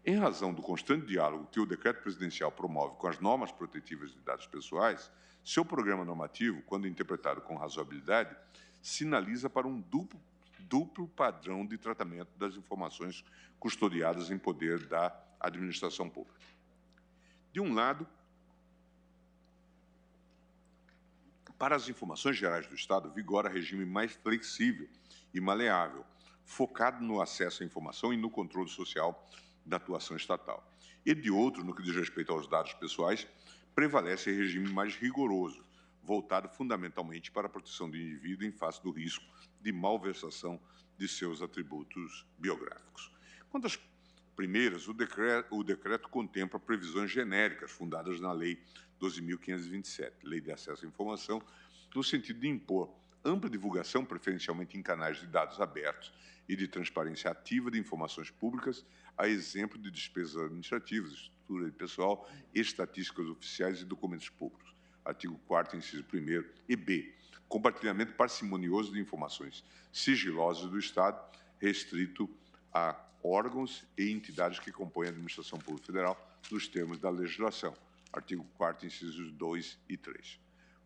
Speaker 3: Em razão do constante diálogo que o decreto presidencial promove com as normas protetivas de dados pessoais, seu programa normativo, quando interpretado com razoabilidade, sinaliza para um duplo padrão de tratamento das informações custodiadas em poder da administração pública. De um lado, para as informações gerais do Estado, vigora regime mais flexível e maleável, focado no acesso à informação e no controle social da atuação estatal. E, de outro, no que diz respeito aos dados pessoais, prevalece regime mais rigoroso, voltado fundamentalmente para a proteção do indivíduo em face do risco de malversação de seus atributos biográficos. Quanto às primeiras, o decreto contempla previsões genéricas fundadas na Lei 12.527, Lei de Acesso à Informação, no sentido de impor ampla divulgação, preferencialmente em canais de dados abertos e de transparência ativa de informações públicas, a exemplo de despesas administrativas, estrutura de pessoal, estatísticas oficiais e documentos públicos. Artigo 4º, inciso 1º, e B. Compartilhamento parcimonioso de informações sigilosas do Estado, restrito a órgãos e entidades que compõem a administração pública federal, nos termos da legislação. Artigo 4º, incisos 2 e 3.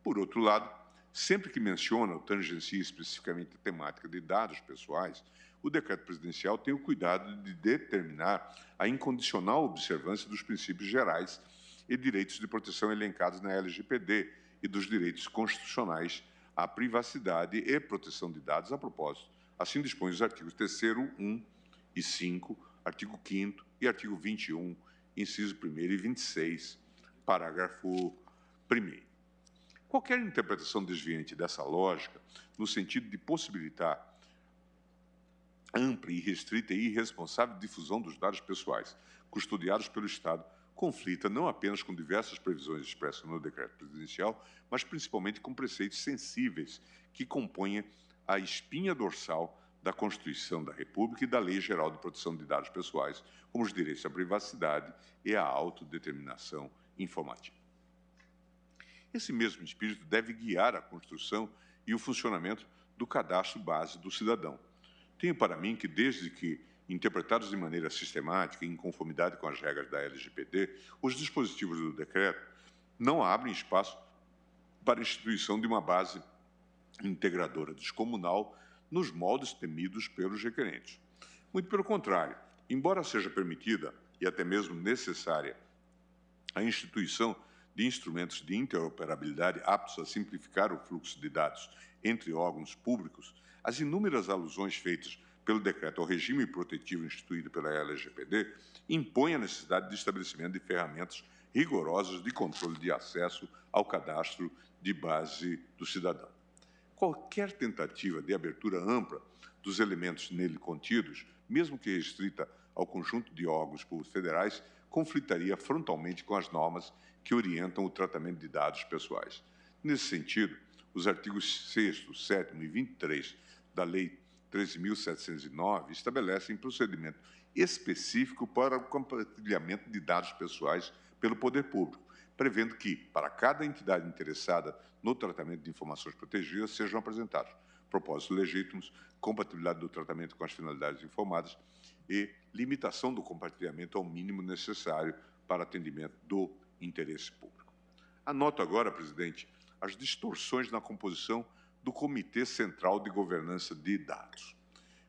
Speaker 3: Por outro lado, sempre que menciona ou tangencia especificamente a temática de dados pessoais, o decreto presidencial tem o cuidado de determinar a incondicional observância dos princípios gerais e direitos de proteção elencados na LGPD e dos direitos constitucionais à privacidade e proteção de dados a propósito. Assim dispõem os artigos 3º, 1 e 5, artigo 5º e artigo 21, inciso 1º e 26, parágrafo 1º. Qualquer interpretação desviante dessa lógica, no sentido de possibilitar ampla, irrestrita e irresponsável difusão dos dados pessoais custodiados pelo Estado, conflita não apenas com diversas previsões expressas no decreto presidencial, mas principalmente com preceitos sensíveis que compõem a espinha dorsal da Constituição da República e da Lei Geral de Proteção de Dados Pessoais, como os direitos à privacidade e à autodeterminação informativa. Esse mesmo espírito deve guiar a construção e o funcionamento do cadastro base do cidadão. Tenho para mim que, desde que interpretados de maneira sistemática e em conformidade com as regras da LGPD, os dispositivos do decreto não abrem espaço para a instituição de uma base integradora descomunal nos moldes temidos pelos requerentes. Muito pelo contrário, embora seja permitida e até mesmo necessária a instituição de instrumentos de interoperabilidade aptos a simplificar o fluxo de dados entre órgãos públicos, as inúmeras alusões feitas pelo decreto ao regime protetivo instituído pela LGPD impõem a necessidade de estabelecimento de ferramentas rigorosas de controle de acesso ao cadastro de base do cidadão. Qualquer tentativa de abertura ampla dos elementos nele contidos, mesmo que restrita ao conjunto de órgãos públicos federais, conflitaria frontalmente com as normas que orientam o tratamento de dados pessoais. Nesse sentido, os artigos 6º, 7º e 23 da Lei 13.709 estabelecem procedimento específico para o compartilhamento de dados pessoais pelo poder público, prevendo que, para cada entidade interessada no tratamento de informações protegidas, sejam apresentados propósitos legítimos, compatibilidade do tratamento com as finalidades informadas e limitação do compartilhamento ao mínimo necessário para atendimento do interesse público. Anoto agora, presidente, as distorções na composição do Comitê Central de Governança de Dados.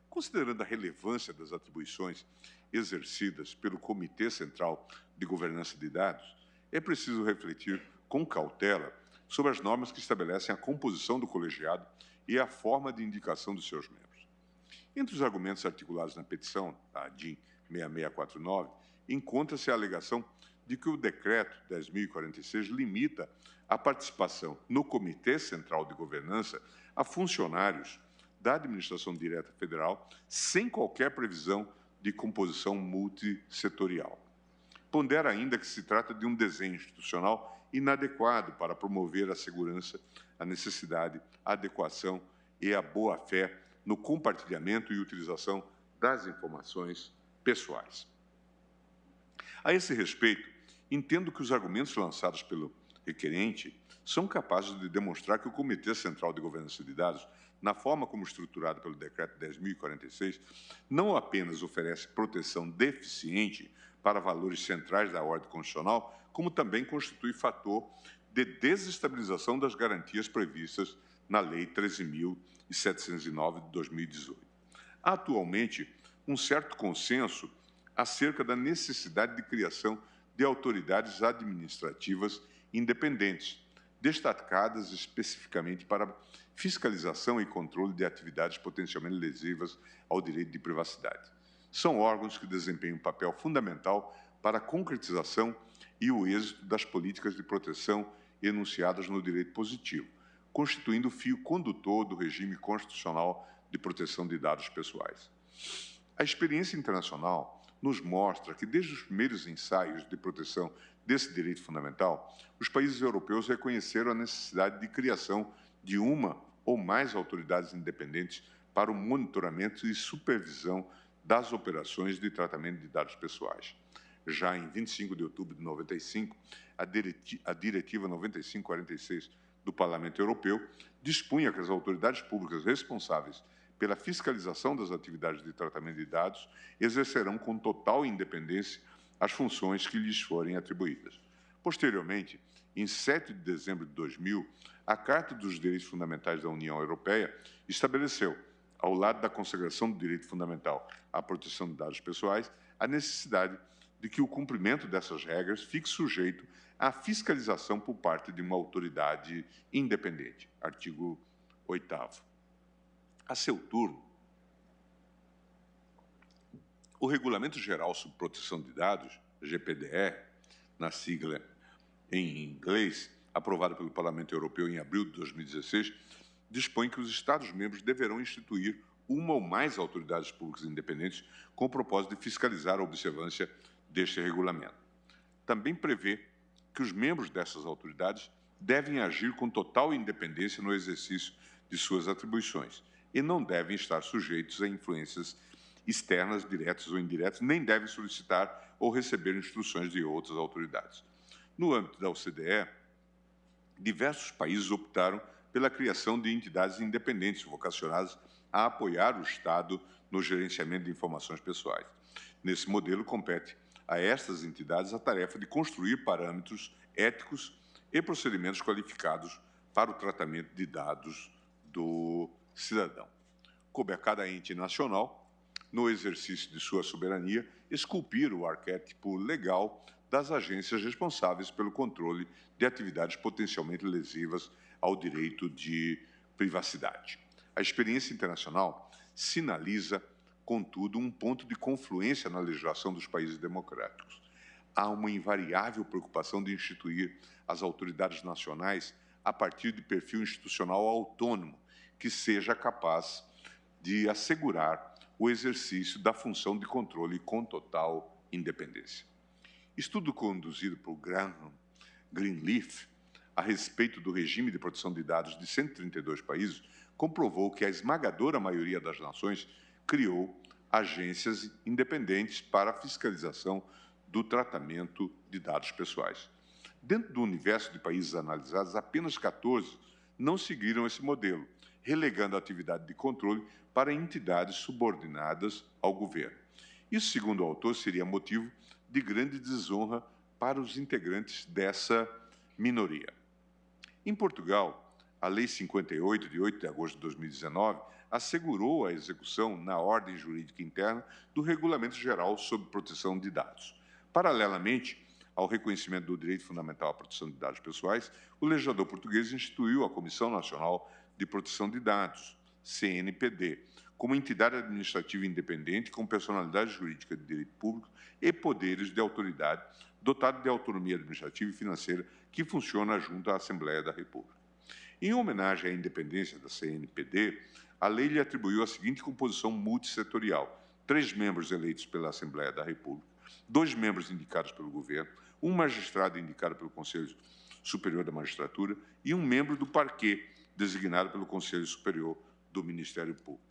Speaker 3: Considerando a relevância das atribuições exercidas pelo Comitê Central de Governança de Dados, é preciso refletir com cautela sobre as normas que estabelecem a composição do colegiado e a forma de indicação dos seus membros. Entre os argumentos articulados na petição, a ADIM 6649, encontra-se a alegação de que o Decreto 10.046 limita a participação no Comitê Central de Governança a funcionários da Administração Direta Federal sem qualquer previsão de composição multissetorial. Pondera ainda que se trata de um desenho institucional inadequado para promover a segurança, a necessidade, a adequação e a boa-fé no compartilhamento e utilização das informações pessoais. A esse respeito, entendo que os argumentos lançados pelo requerente são capazes de demonstrar que o Comitê Central de Governança de Dados, na forma como estruturado pelo Decreto 10.046, não apenas oferece proteção deficiente para valores centrais da ordem constitucional, como também constitui fator de desestabilização das garantias previstas na Lei 13.709 de 2018. Há atualmente um certo consenso acerca da necessidade de criação de autoridades administrativas independentes, destacadas especificamente para fiscalização e controle de atividades potencialmente lesivas ao direito de privacidade. São órgãos que desempenham um papel fundamental para a concretização e o êxito das políticas de proteção enunciadas no direito positivo, constituindo o fio condutor do regime constitucional de proteção de dados pessoais. A experiência internacional nos mostra que, desde os primeiros ensaios de proteção desse direito fundamental, os países europeus reconheceram a necessidade de criação de uma ou mais autoridades independentes para o monitoramento e supervisão das operações de tratamento de dados pessoais. Já em 25 de outubro de 95, a Diretiva 9546 do Parlamento Europeu dispunha que as autoridades públicas responsáveis pela fiscalização das atividades de tratamento de dados exercerão com total independência as funções que lhes forem atribuídas. Posteriormente, em 7 de dezembro de 2000, a Carta dos Direitos Fundamentais da União Europeia estabeleceu, ao lado da consagração do direito fundamental à proteção de dados pessoais, a necessidade de que o cumprimento dessas regras fique sujeito à fiscalização por parte de uma autoridade independente. Artigo 8º. A seu turno, o Regulamento Geral sobre Proteção de Dados, GPDR, na sigla em inglês, aprovado pelo Parlamento Europeu em abril de 2016, dispõe que os Estados-membros deverão instituir uma ou mais autoridades públicas independentes com o propósito de fiscalizar a observância deste regulamento. Também prevê que os membros dessas autoridades devem agir com total independência no exercício de suas atribuições e não devem estar sujeitos a influências externas, diretas ou indiretas, nem devem solicitar ou receber instruções de outras autoridades. No âmbito da OCDE, diversos países optaram pela criação de entidades independentes vocacionadas a apoiar o Estado no gerenciamento de informações pessoais. Nesse modelo, compete a estas entidades a tarefa de construir parâmetros éticos e procedimentos qualificados para o tratamento de dados do cidadão. Coube a cada ente nacional, no exercício de sua soberania, esculpir o arquétipo legal das agências responsáveis pelo controle de atividades potencialmente lesivas ao direito de privacidade. A experiência internacional sinaliza, contudo, um ponto de confluência na legislação dos países democráticos. Há uma invariável preocupação de instituir as autoridades nacionais a partir de perfil institucional autônomo, que seja capaz de assegurar o exercício da função de controle com total independência. Estudo conduzido por Graham Greenleaf a respeito do regime de proteção de dados de 132 países comprovou que a esmagadora maioria das nações criou agências independentes para a fiscalização do tratamento de dados pessoais. Dentro do universo de países analisados, apenas 14 não seguiram esse modelo, relegando a atividade de controle para entidades subordinadas ao governo. Isso, segundo o autor, seria motivo de grande desonra para os integrantes dessa minoria. Em Portugal, a Lei 58, de 8 de agosto de 2019, assegurou a execução, na ordem jurídica interna, do Regulamento Geral sobre Proteção de Dados. Paralelamente ao reconhecimento do direito fundamental à proteção de dados pessoais, o legislador português instituiu a Comissão Nacional de Proteção de Dados, CNPD, como entidade administrativa independente com personalidade jurídica de direito público e poderes de autoridade, dotada de autonomia administrativa e financeira, que funciona junto à Assembleia da República. Em homenagem à independência da CNPD, a lei lhe atribuiu a seguinte composição multissetorial: 3 membros eleitos pela Assembleia da República, 2 membros indicados pelo governo, 1 magistrado indicado pelo Conselho Superior da Magistratura e 1 membro do parquê, designado pelo Conselho Superior do Ministério Público.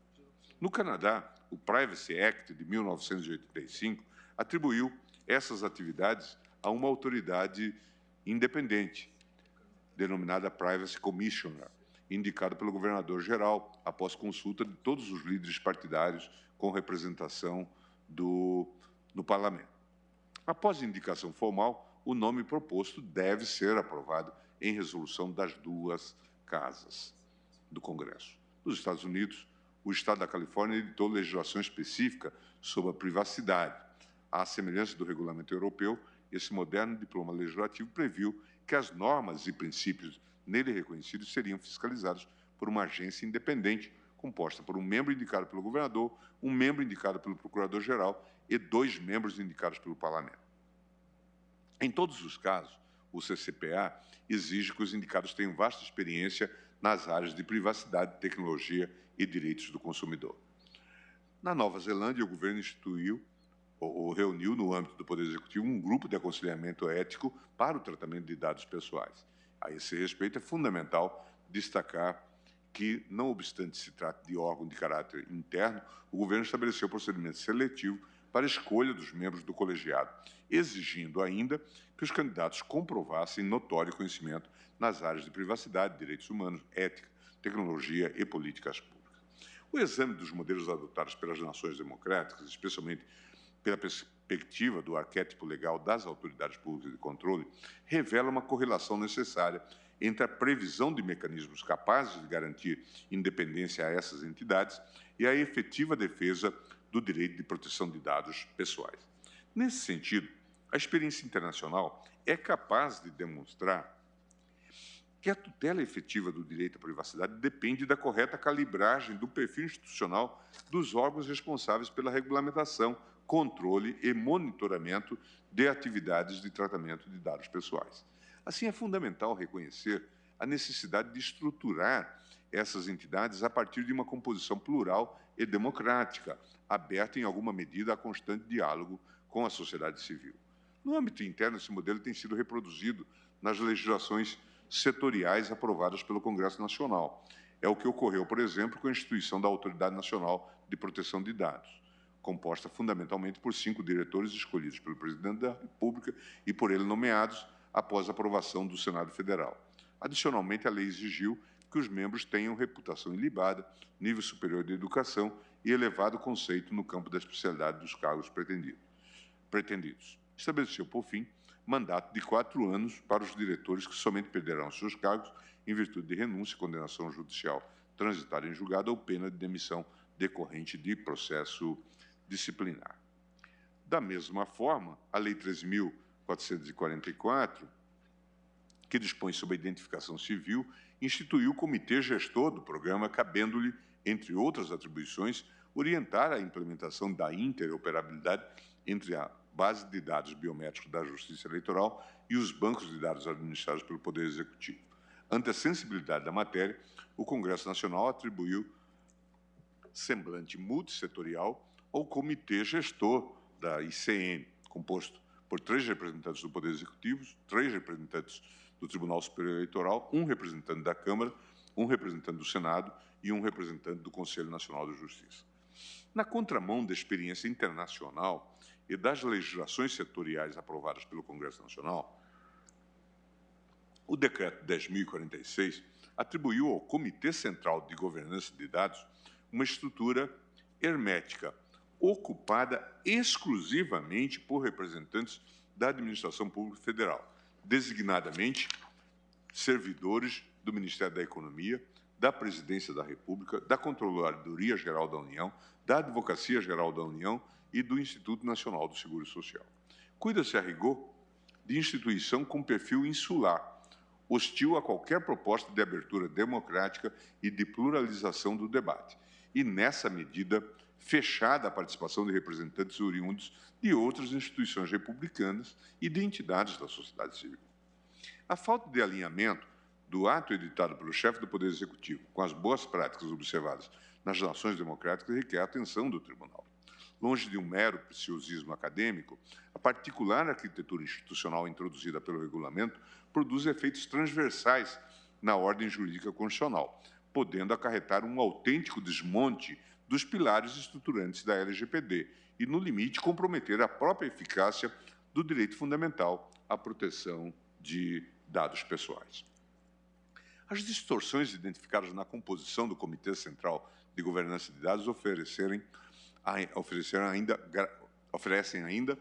Speaker 3: No Canadá, o Privacy Act de 1985 atribuiu essas atividades a uma autoridade independente, denominada Privacy Commissioner, indicado pelo governador-geral, após consulta de todos os líderes partidários com representação no Parlamento. Após indicação formal, o nome proposto deve ser aprovado em resolução das 2 casas do Congresso. Nos Estados Unidos, o Estado da Califórnia editou legislação específica sobre a privacidade. À semelhança do regulamento europeu, esse moderno diploma legislativo previu que as normas e princípios nele reconhecidos seriam fiscalizados por uma agência independente, composta por 1 membro indicado pelo governador, 1 membro indicado pelo procurador-geral e 2 membros indicados pelo Parlamento. Em todos os casos, o CCPA exige que os indicados tenham vasta experiência nas áreas de privacidade, tecnologia e direitos do consumidor. Na Nova Zelândia, o governo instituiu ou reuniu, no âmbito do Poder Executivo, um grupo de aconselhamento ético para o tratamento de dados pessoais. A esse respeito, é fundamental destacar que, não obstante se trate de órgão de caráter interno, o governo estabeleceu procedimento seletivo para a escolha dos membros do colegiado, exigindo ainda que os candidatos comprovassem notório conhecimento nas áreas de privacidade, direitos humanos, ética, tecnologia e políticas públicas. O exame dos modelos adotados pelas nações democráticas, especialmente pela perspectiva do arquétipo legal das autoridades públicas de controle, revela uma correlação necessária entre a previsão de mecanismos capazes de garantir independência a essas entidades e a efetiva defesa do direito de proteção de dados pessoais. Nesse sentido, A experiência internacional é capaz de demonstrar que a tutela efetiva do direito à privacidade depende da correta calibragem do perfil institucional dos órgãos responsáveis pela regulamentação, controle e monitoramento de atividades de tratamento de dados pessoais. Assim, é fundamental reconhecer a necessidade de estruturar essas entidades a partir de uma composição plural e democrática, aberta em alguma medida a constante diálogo com a sociedade civil. No âmbito interno, esse modelo tem sido reproduzido nas legislações setoriais aprovadas pelo Congresso Nacional. É o que ocorreu, por exemplo, com a instituição da Autoridade Nacional de Proteção de Dados, composta fundamentalmente por 5 diretores escolhidos pelo Presidente da República e por ele nomeados após a aprovação do Senado Federal. Adicionalmente, a lei exigiu que os membros tenham reputação ilibada, nível superior de educação e elevado conceito no campo da especialidade dos cargos pretendidos. Estabeleceu, por fim, mandato de 4 anos para os diretores que somente perderão seus cargos em virtude de renúncia, condenação judicial transitada em julgado ou pena de demissão decorrente de processo disciplinar. Da mesma forma, a Lei 13.444, que dispõe sobre a identificação civil, instituiu o comitê gestor do programa, cabendo-lhe, entre outras atribuições, orientar a implementação da interoperabilidade entre a base de dados biométricos da Justiça Eleitoral e os bancos de dados administrados pelo Poder Executivo. Ante a sensibilidade da matéria, o Congresso Nacional atribuiu semblante multissetorial ao Comitê Gestor da ICN, composto por 3 representantes do Poder Executivo, 3 representantes do Tribunal Superior Eleitoral, 1 representante da Câmara, 1 representante do Senado e 1 representante do Conselho Nacional de Justiça. Na contramão da experiência internacional e das legislações setoriais aprovadas pelo Congresso Nacional, o Decreto 10.046 atribuiu ao Comitê Central de Governança de Dados uma estrutura hermética, ocupada exclusivamente por representantes da Administração Pública Federal, designadamente servidores do Ministério da Economia, da Presidência da República, da Controladoria Geral da União, da Advocacia Geral da União e do Instituto Nacional do Seguro Social. Cuida-se, a rigor, de instituição com perfil insular, hostil a qualquer proposta de abertura democrática e de pluralização do debate, e, nessa medida, fechada a participação de representantes oriundos de outras instituições republicanas e de entidades da sociedade civil. A falta de alinhamento do ato editado pelo chefe do Poder Executivo com as boas práticas observadas nas nações democráticas requer a atenção do Tribunal. Longe de um mero preciosismo acadêmico, a particular arquitetura institucional introduzida pelo regulamento produz efeitos transversais na ordem jurídica constitucional, podendo acarretar um autêntico desmonte dos pilares estruturantes da LGPD e, no limite, comprometer a própria eficácia do direito fundamental à proteção de dados pessoais. As distorções identificadas na composição do Comitê Central de Governança de Dados oferecem ainda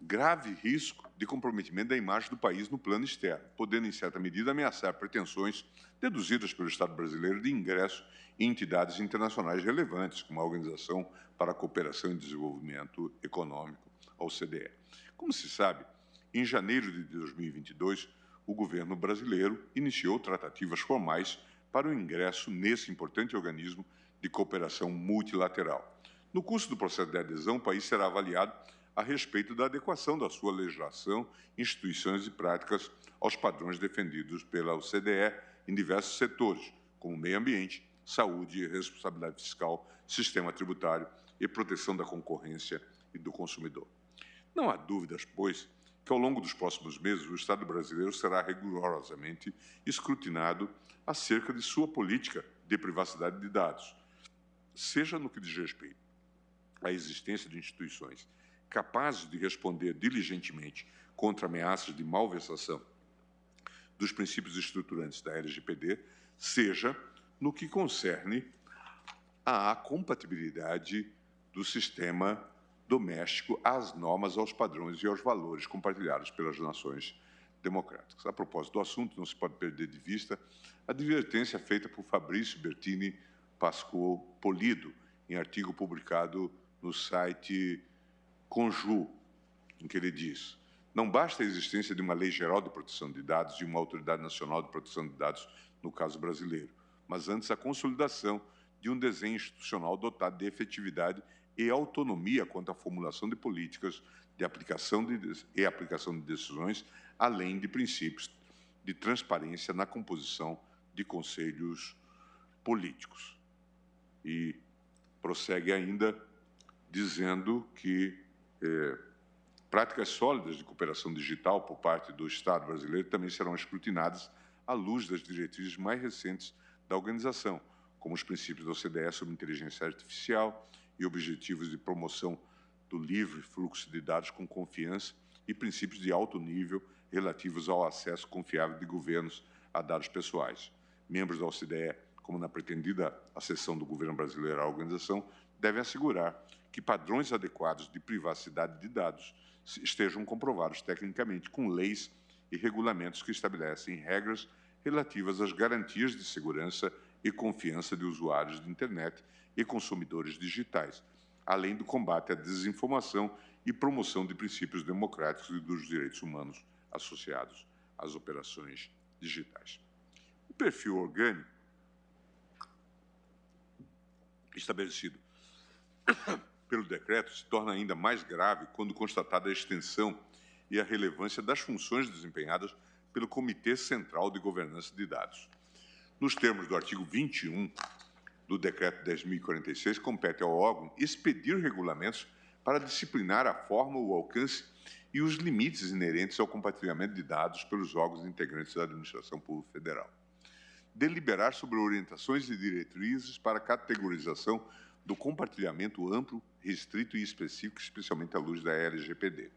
Speaker 3: grave risco de comprometimento da imagem do país no plano externo, podendo, em certa medida, ameaçar pretensões deduzidas pelo Estado brasileiro de ingresso em entidades internacionais relevantes, como a Organização para a Cooperação e Desenvolvimento Econômico, a OCDE. Como se sabe, em janeiro de 2022, o governo brasileiro iniciou tratativas formais para o ingresso nesse importante organismo de cooperação multilateral. No curso do processo de adesão, o país será avaliado a respeito da adequação da sua legislação, instituições e práticas aos padrões defendidos pela OCDE em diversos setores, como meio ambiente, saúde, responsabilidade fiscal, sistema tributário e proteção da concorrência e do consumidor. Não há dúvidas, pois, que ao longo dos próximos meses o Estado brasileiro será rigorosamente escrutinado acerca de sua política de privacidade de dados, seja no que diz respeito à existência de instituições capazes de responder diligentemente contra ameaças de malversação dos princípios estruturantes da LGPD, seja no que concerne à compatibilidade do sistema doméstico às normas, aos padrões e aos valores compartilhados pelas nações democráticas. A propósito do assunto, não se pode perder de vista a advertência feita por Fabrício Bertini Pascoal Polido, em artigo publicado no site conjunto em que ele diz: não basta a existência de uma lei geral de proteção de dados e uma autoridade nacional de proteção de dados, no caso brasileiro, mas antes a consolidação de um desenho institucional dotado de efetividade e autonomia quanto à formulação de políticas de aplicação de decisões, além de princípios de transparência na composição de conselhos políticos. E prossegue ainda dizendo que práticas sólidas de cooperação digital por parte do Estado brasileiro também serão escrutinadas à luz das diretrizes mais recentes da organização, como os princípios da OCDE sobre inteligência artificial e objetivos de promoção do livre fluxo de dados com confiança e princípios de alto nível relativos ao acesso confiável de governos a dados pessoais. Membros da OCDE, como na pretendida acessão do governo brasileiro à organização, devem assegurar que padrões adequados de privacidade de dados estejam comprovados tecnicamente com leis e regulamentos que estabelecem regras relativas às garantias de segurança e confiança de usuários de internet e consumidores digitais, além do combate à desinformação e promoção de princípios democráticos e dos direitos humanos associados às operações digitais. O perfil orgânico estabelecido pelo decreto se torna ainda mais grave quando constatada a extensão e a relevância das funções desempenhadas pelo Comitê Central de Governança de Dados. Nos termos do artigo 21 do Decreto 10.046, compete ao órgão expedir regulamentos para disciplinar a forma, o alcance e os limites inerentes ao compartilhamento de dados pelos órgãos integrantes da Administração Pública Federal. Deliberar sobre orientações e diretrizes para a categorização do compartilhamento amplo, restrito e específico, especialmente à luz da LGPD.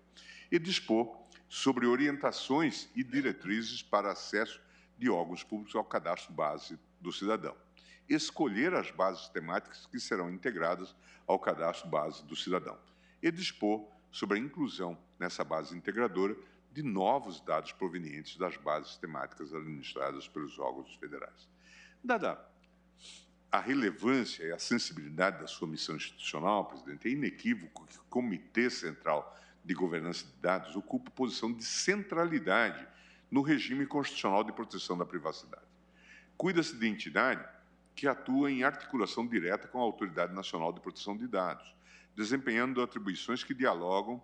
Speaker 3: E dispor sobre orientações e diretrizes para acesso de órgãos públicos ao cadastro base do cidadão. Escolher as bases temáticas que serão integradas ao cadastro base do cidadão. E dispor sobre a inclusão nessa base integradora de novos dados provenientes das bases temáticas administradas pelos órgãos federais. Dada a relevância e a sensibilidade da sua missão institucional, presidente, é inequívoco que o Comitê Central de Governança de Dados ocupa posição de centralidade no regime constitucional de proteção da privacidade. Cuida-se de entidade que atua em articulação direta com a Autoridade Nacional de Proteção de Dados, desempenhando atribuições que dialogam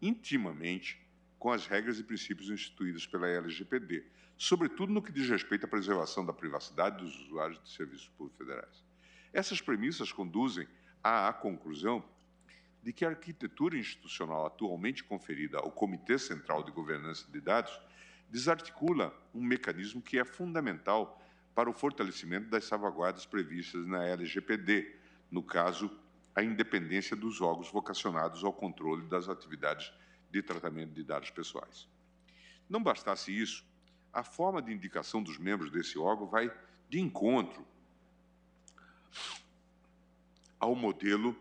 Speaker 3: intimamente com as regras e princípios instituídos pela LGPD, sobretudo no que diz respeito à preservação da privacidade dos usuários de serviços públicos federais. Essas premissas conduzem à conclusão de que a arquitetura institucional atualmente conferida ao Comitê Central de Governança de Dados desarticula um mecanismo que é fundamental para o fortalecimento das salvaguardas previstas na LGPD, no caso, a independência dos órgãos vocacionados ao controle das atividades de tratamento de dados pessoais. Não bastasse isso, a forma de indicação dos membros desse órgão vai de encontro ao modelo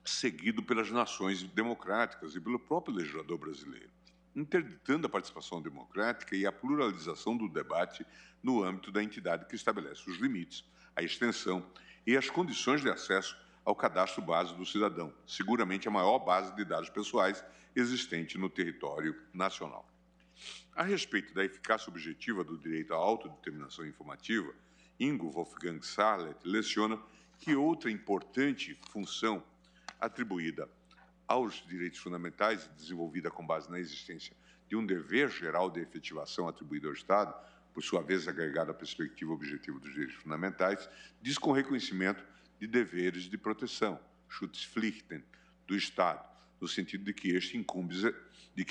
Speaker 3: seguido pelas nações democráticas e pelo próprio legislador brasileiro, interditando a participação democrática e a pluralização do debate no âmbito da entidade que estabelece os limites, a extensão e as condições de acesso ao cadastro base do cidadão, seguramente a maior base de dados pessoais existente no território nacional. A respeito da eficácia objetiva do direito à autodeterminação informativa, Ingo Wolfgang Sarlet leciona que outra importante função atribuída aos direitos fundamentais e desenvolvida com base na existência de um dever geral de efetivação atribuído ao Estado, por sua vez agregado à perspectiva objetiva dos direitos fundamentais, diz com reconhecimento de deveres de proteção, Schutzpflichten, do Estado, no sentido de que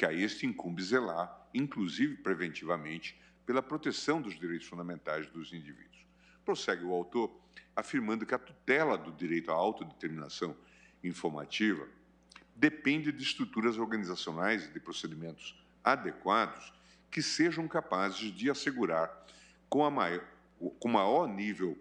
Speaker 3: a este incumbe zelar, inclusive preventivamente, pela proteção dos direitos fundamentais dos indivíduos. Prossegue o autor afirmando que a tutela do direito à autodeterminação informativa depende de estruturas organizacionais e de procedimentos adequados que sejam capazes de assegurar, com o maior nível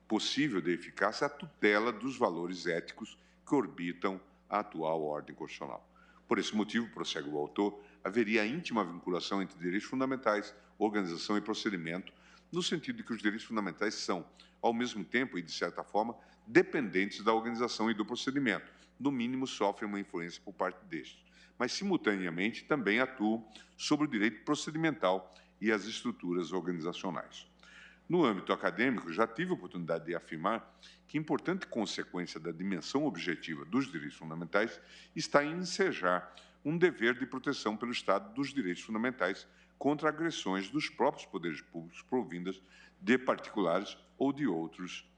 Speaker 3: possível de eficácia, a tutela dos valores éticos que orbitam a atual ordem constitucional. Por esse motivo, prossegue o autor, haveria íntima vinculação entre direitos fundamentais, organização e procedimento no sentido de que os direitos fundamentais são, ao mesmo tempo e de certa forma, dependentes da organização e do procedimento. No mínimo, sofrem uma influência por parte destes, mas, simultaneamente, também atuam sobre o direito procedimental e as estruturas organizacionais. No âmbito acadêmico, já tive a oportunidade de afirmar que importante consequência da dimensão objetiva dos direitos fundamentais está em ensejar um dever de proteção pelo Estado dos direitos fundamentais contra agressões dos próprios poderes públicos provindas de particulares ou de outros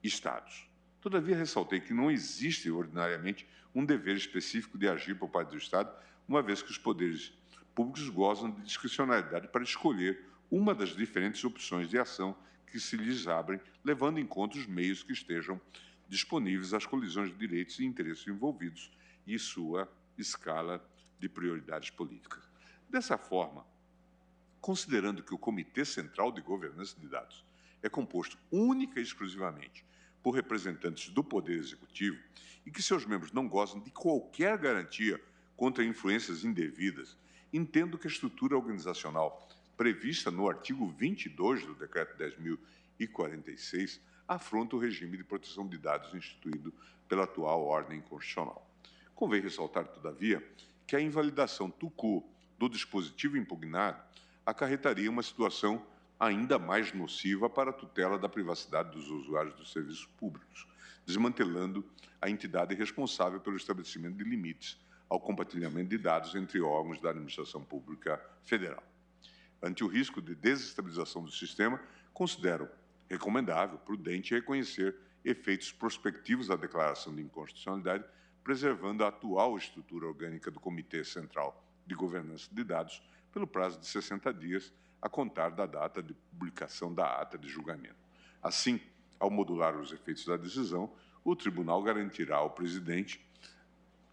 Speaker 3: Estados. Todavia, ressaltei que não existe, ordinariamente, um dever específico de agir por parte do Estado, uma vez que os poderes públicos gozam de discricionariedade para escolher uma das diferentes opções de ação que se lhes abrem, levando em conta os meios que estejam disponíveis às colisões de direitos e interesses envolvidos e sua escala de prioridades políticas. Dessa forma, considerando que o Comitê Central de Governança de Dados é composto única e exclusivamente por representantes do Poder Executivo e que seus membros não gozam de qualquer garantia contra influências indevidas, entendo que a estrutura organizacional prevista no artigo 22 do Decreto 10.046 afronta o regime de proteção de dados instituído pela atual ordem constitucional. Convém ressaltar, todavia, que a invalidação tucu do dispositivo impugnado acarretaria uma situação ainda mais nociva para a tutela da privacidade dos usuários dos serviços públicos, desmantelando a entidade responsável pelo estabelecimento de limites ao compartilhamento de dados entre órgãos da administração pública federal. Ante o risco de desestabilização do sistema, considero recomendável, prudente, reconhecer efeitos prospectivos da declaração de inconstitucionalidade, preservando a atual estrutura orgânica do Comitê Central de Governança de Dados pelo prazo de 60 dias, a contar da data de publicação da ata de julgamento. Assim, ao modular os efeitos da decisão, o Tribunal garantirá ao Presidente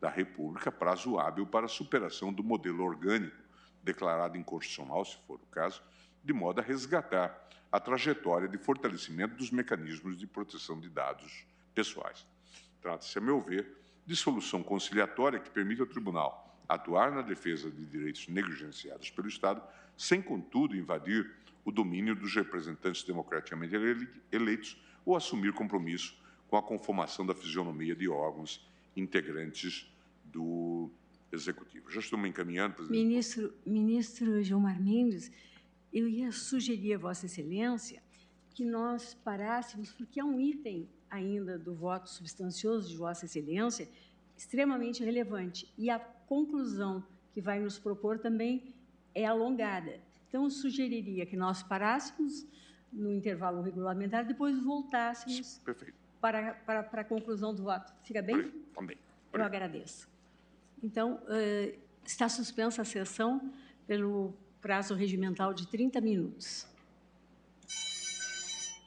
Speaker 3: da República prazo hábil para a superação do modelo orgânico declarado inconstitucional, se for o caso, de modo a resgatar a trajetória de fortalecimento dos mecanismos de proteção de dados pessoais. Trata-se, a meu ver, de solução conciliatória que permite ao Tribunal atuar na defesa de direitos negligenciados pelo Estado, sem, contudo, invadir o domínio dos representantes democraticamente eleitos ou assumir compromisso com a conformação da fisionomia de órgãos integrantes do Executivo. Já estou me encaminhando, presidente.
Speaker 1: Ministro Gilmar Mendes, eu ia sugerir a Vossa Excelência que nós parássemos, porque é um item ainda do voto substancioso de Vossa Excelência, extremamente relevante, e a conclusão que vai nos propor também é alongada. Então, eu sugeriria que nós parássemos no intervalo regulamentar, depois voltássemos para a conclusão do voto. Fica bem?
Speaker 3: Também.
Speaker 1: Eu agradeço. Então, está suspensa a sessão pelo prazo regimental de 30 minutos.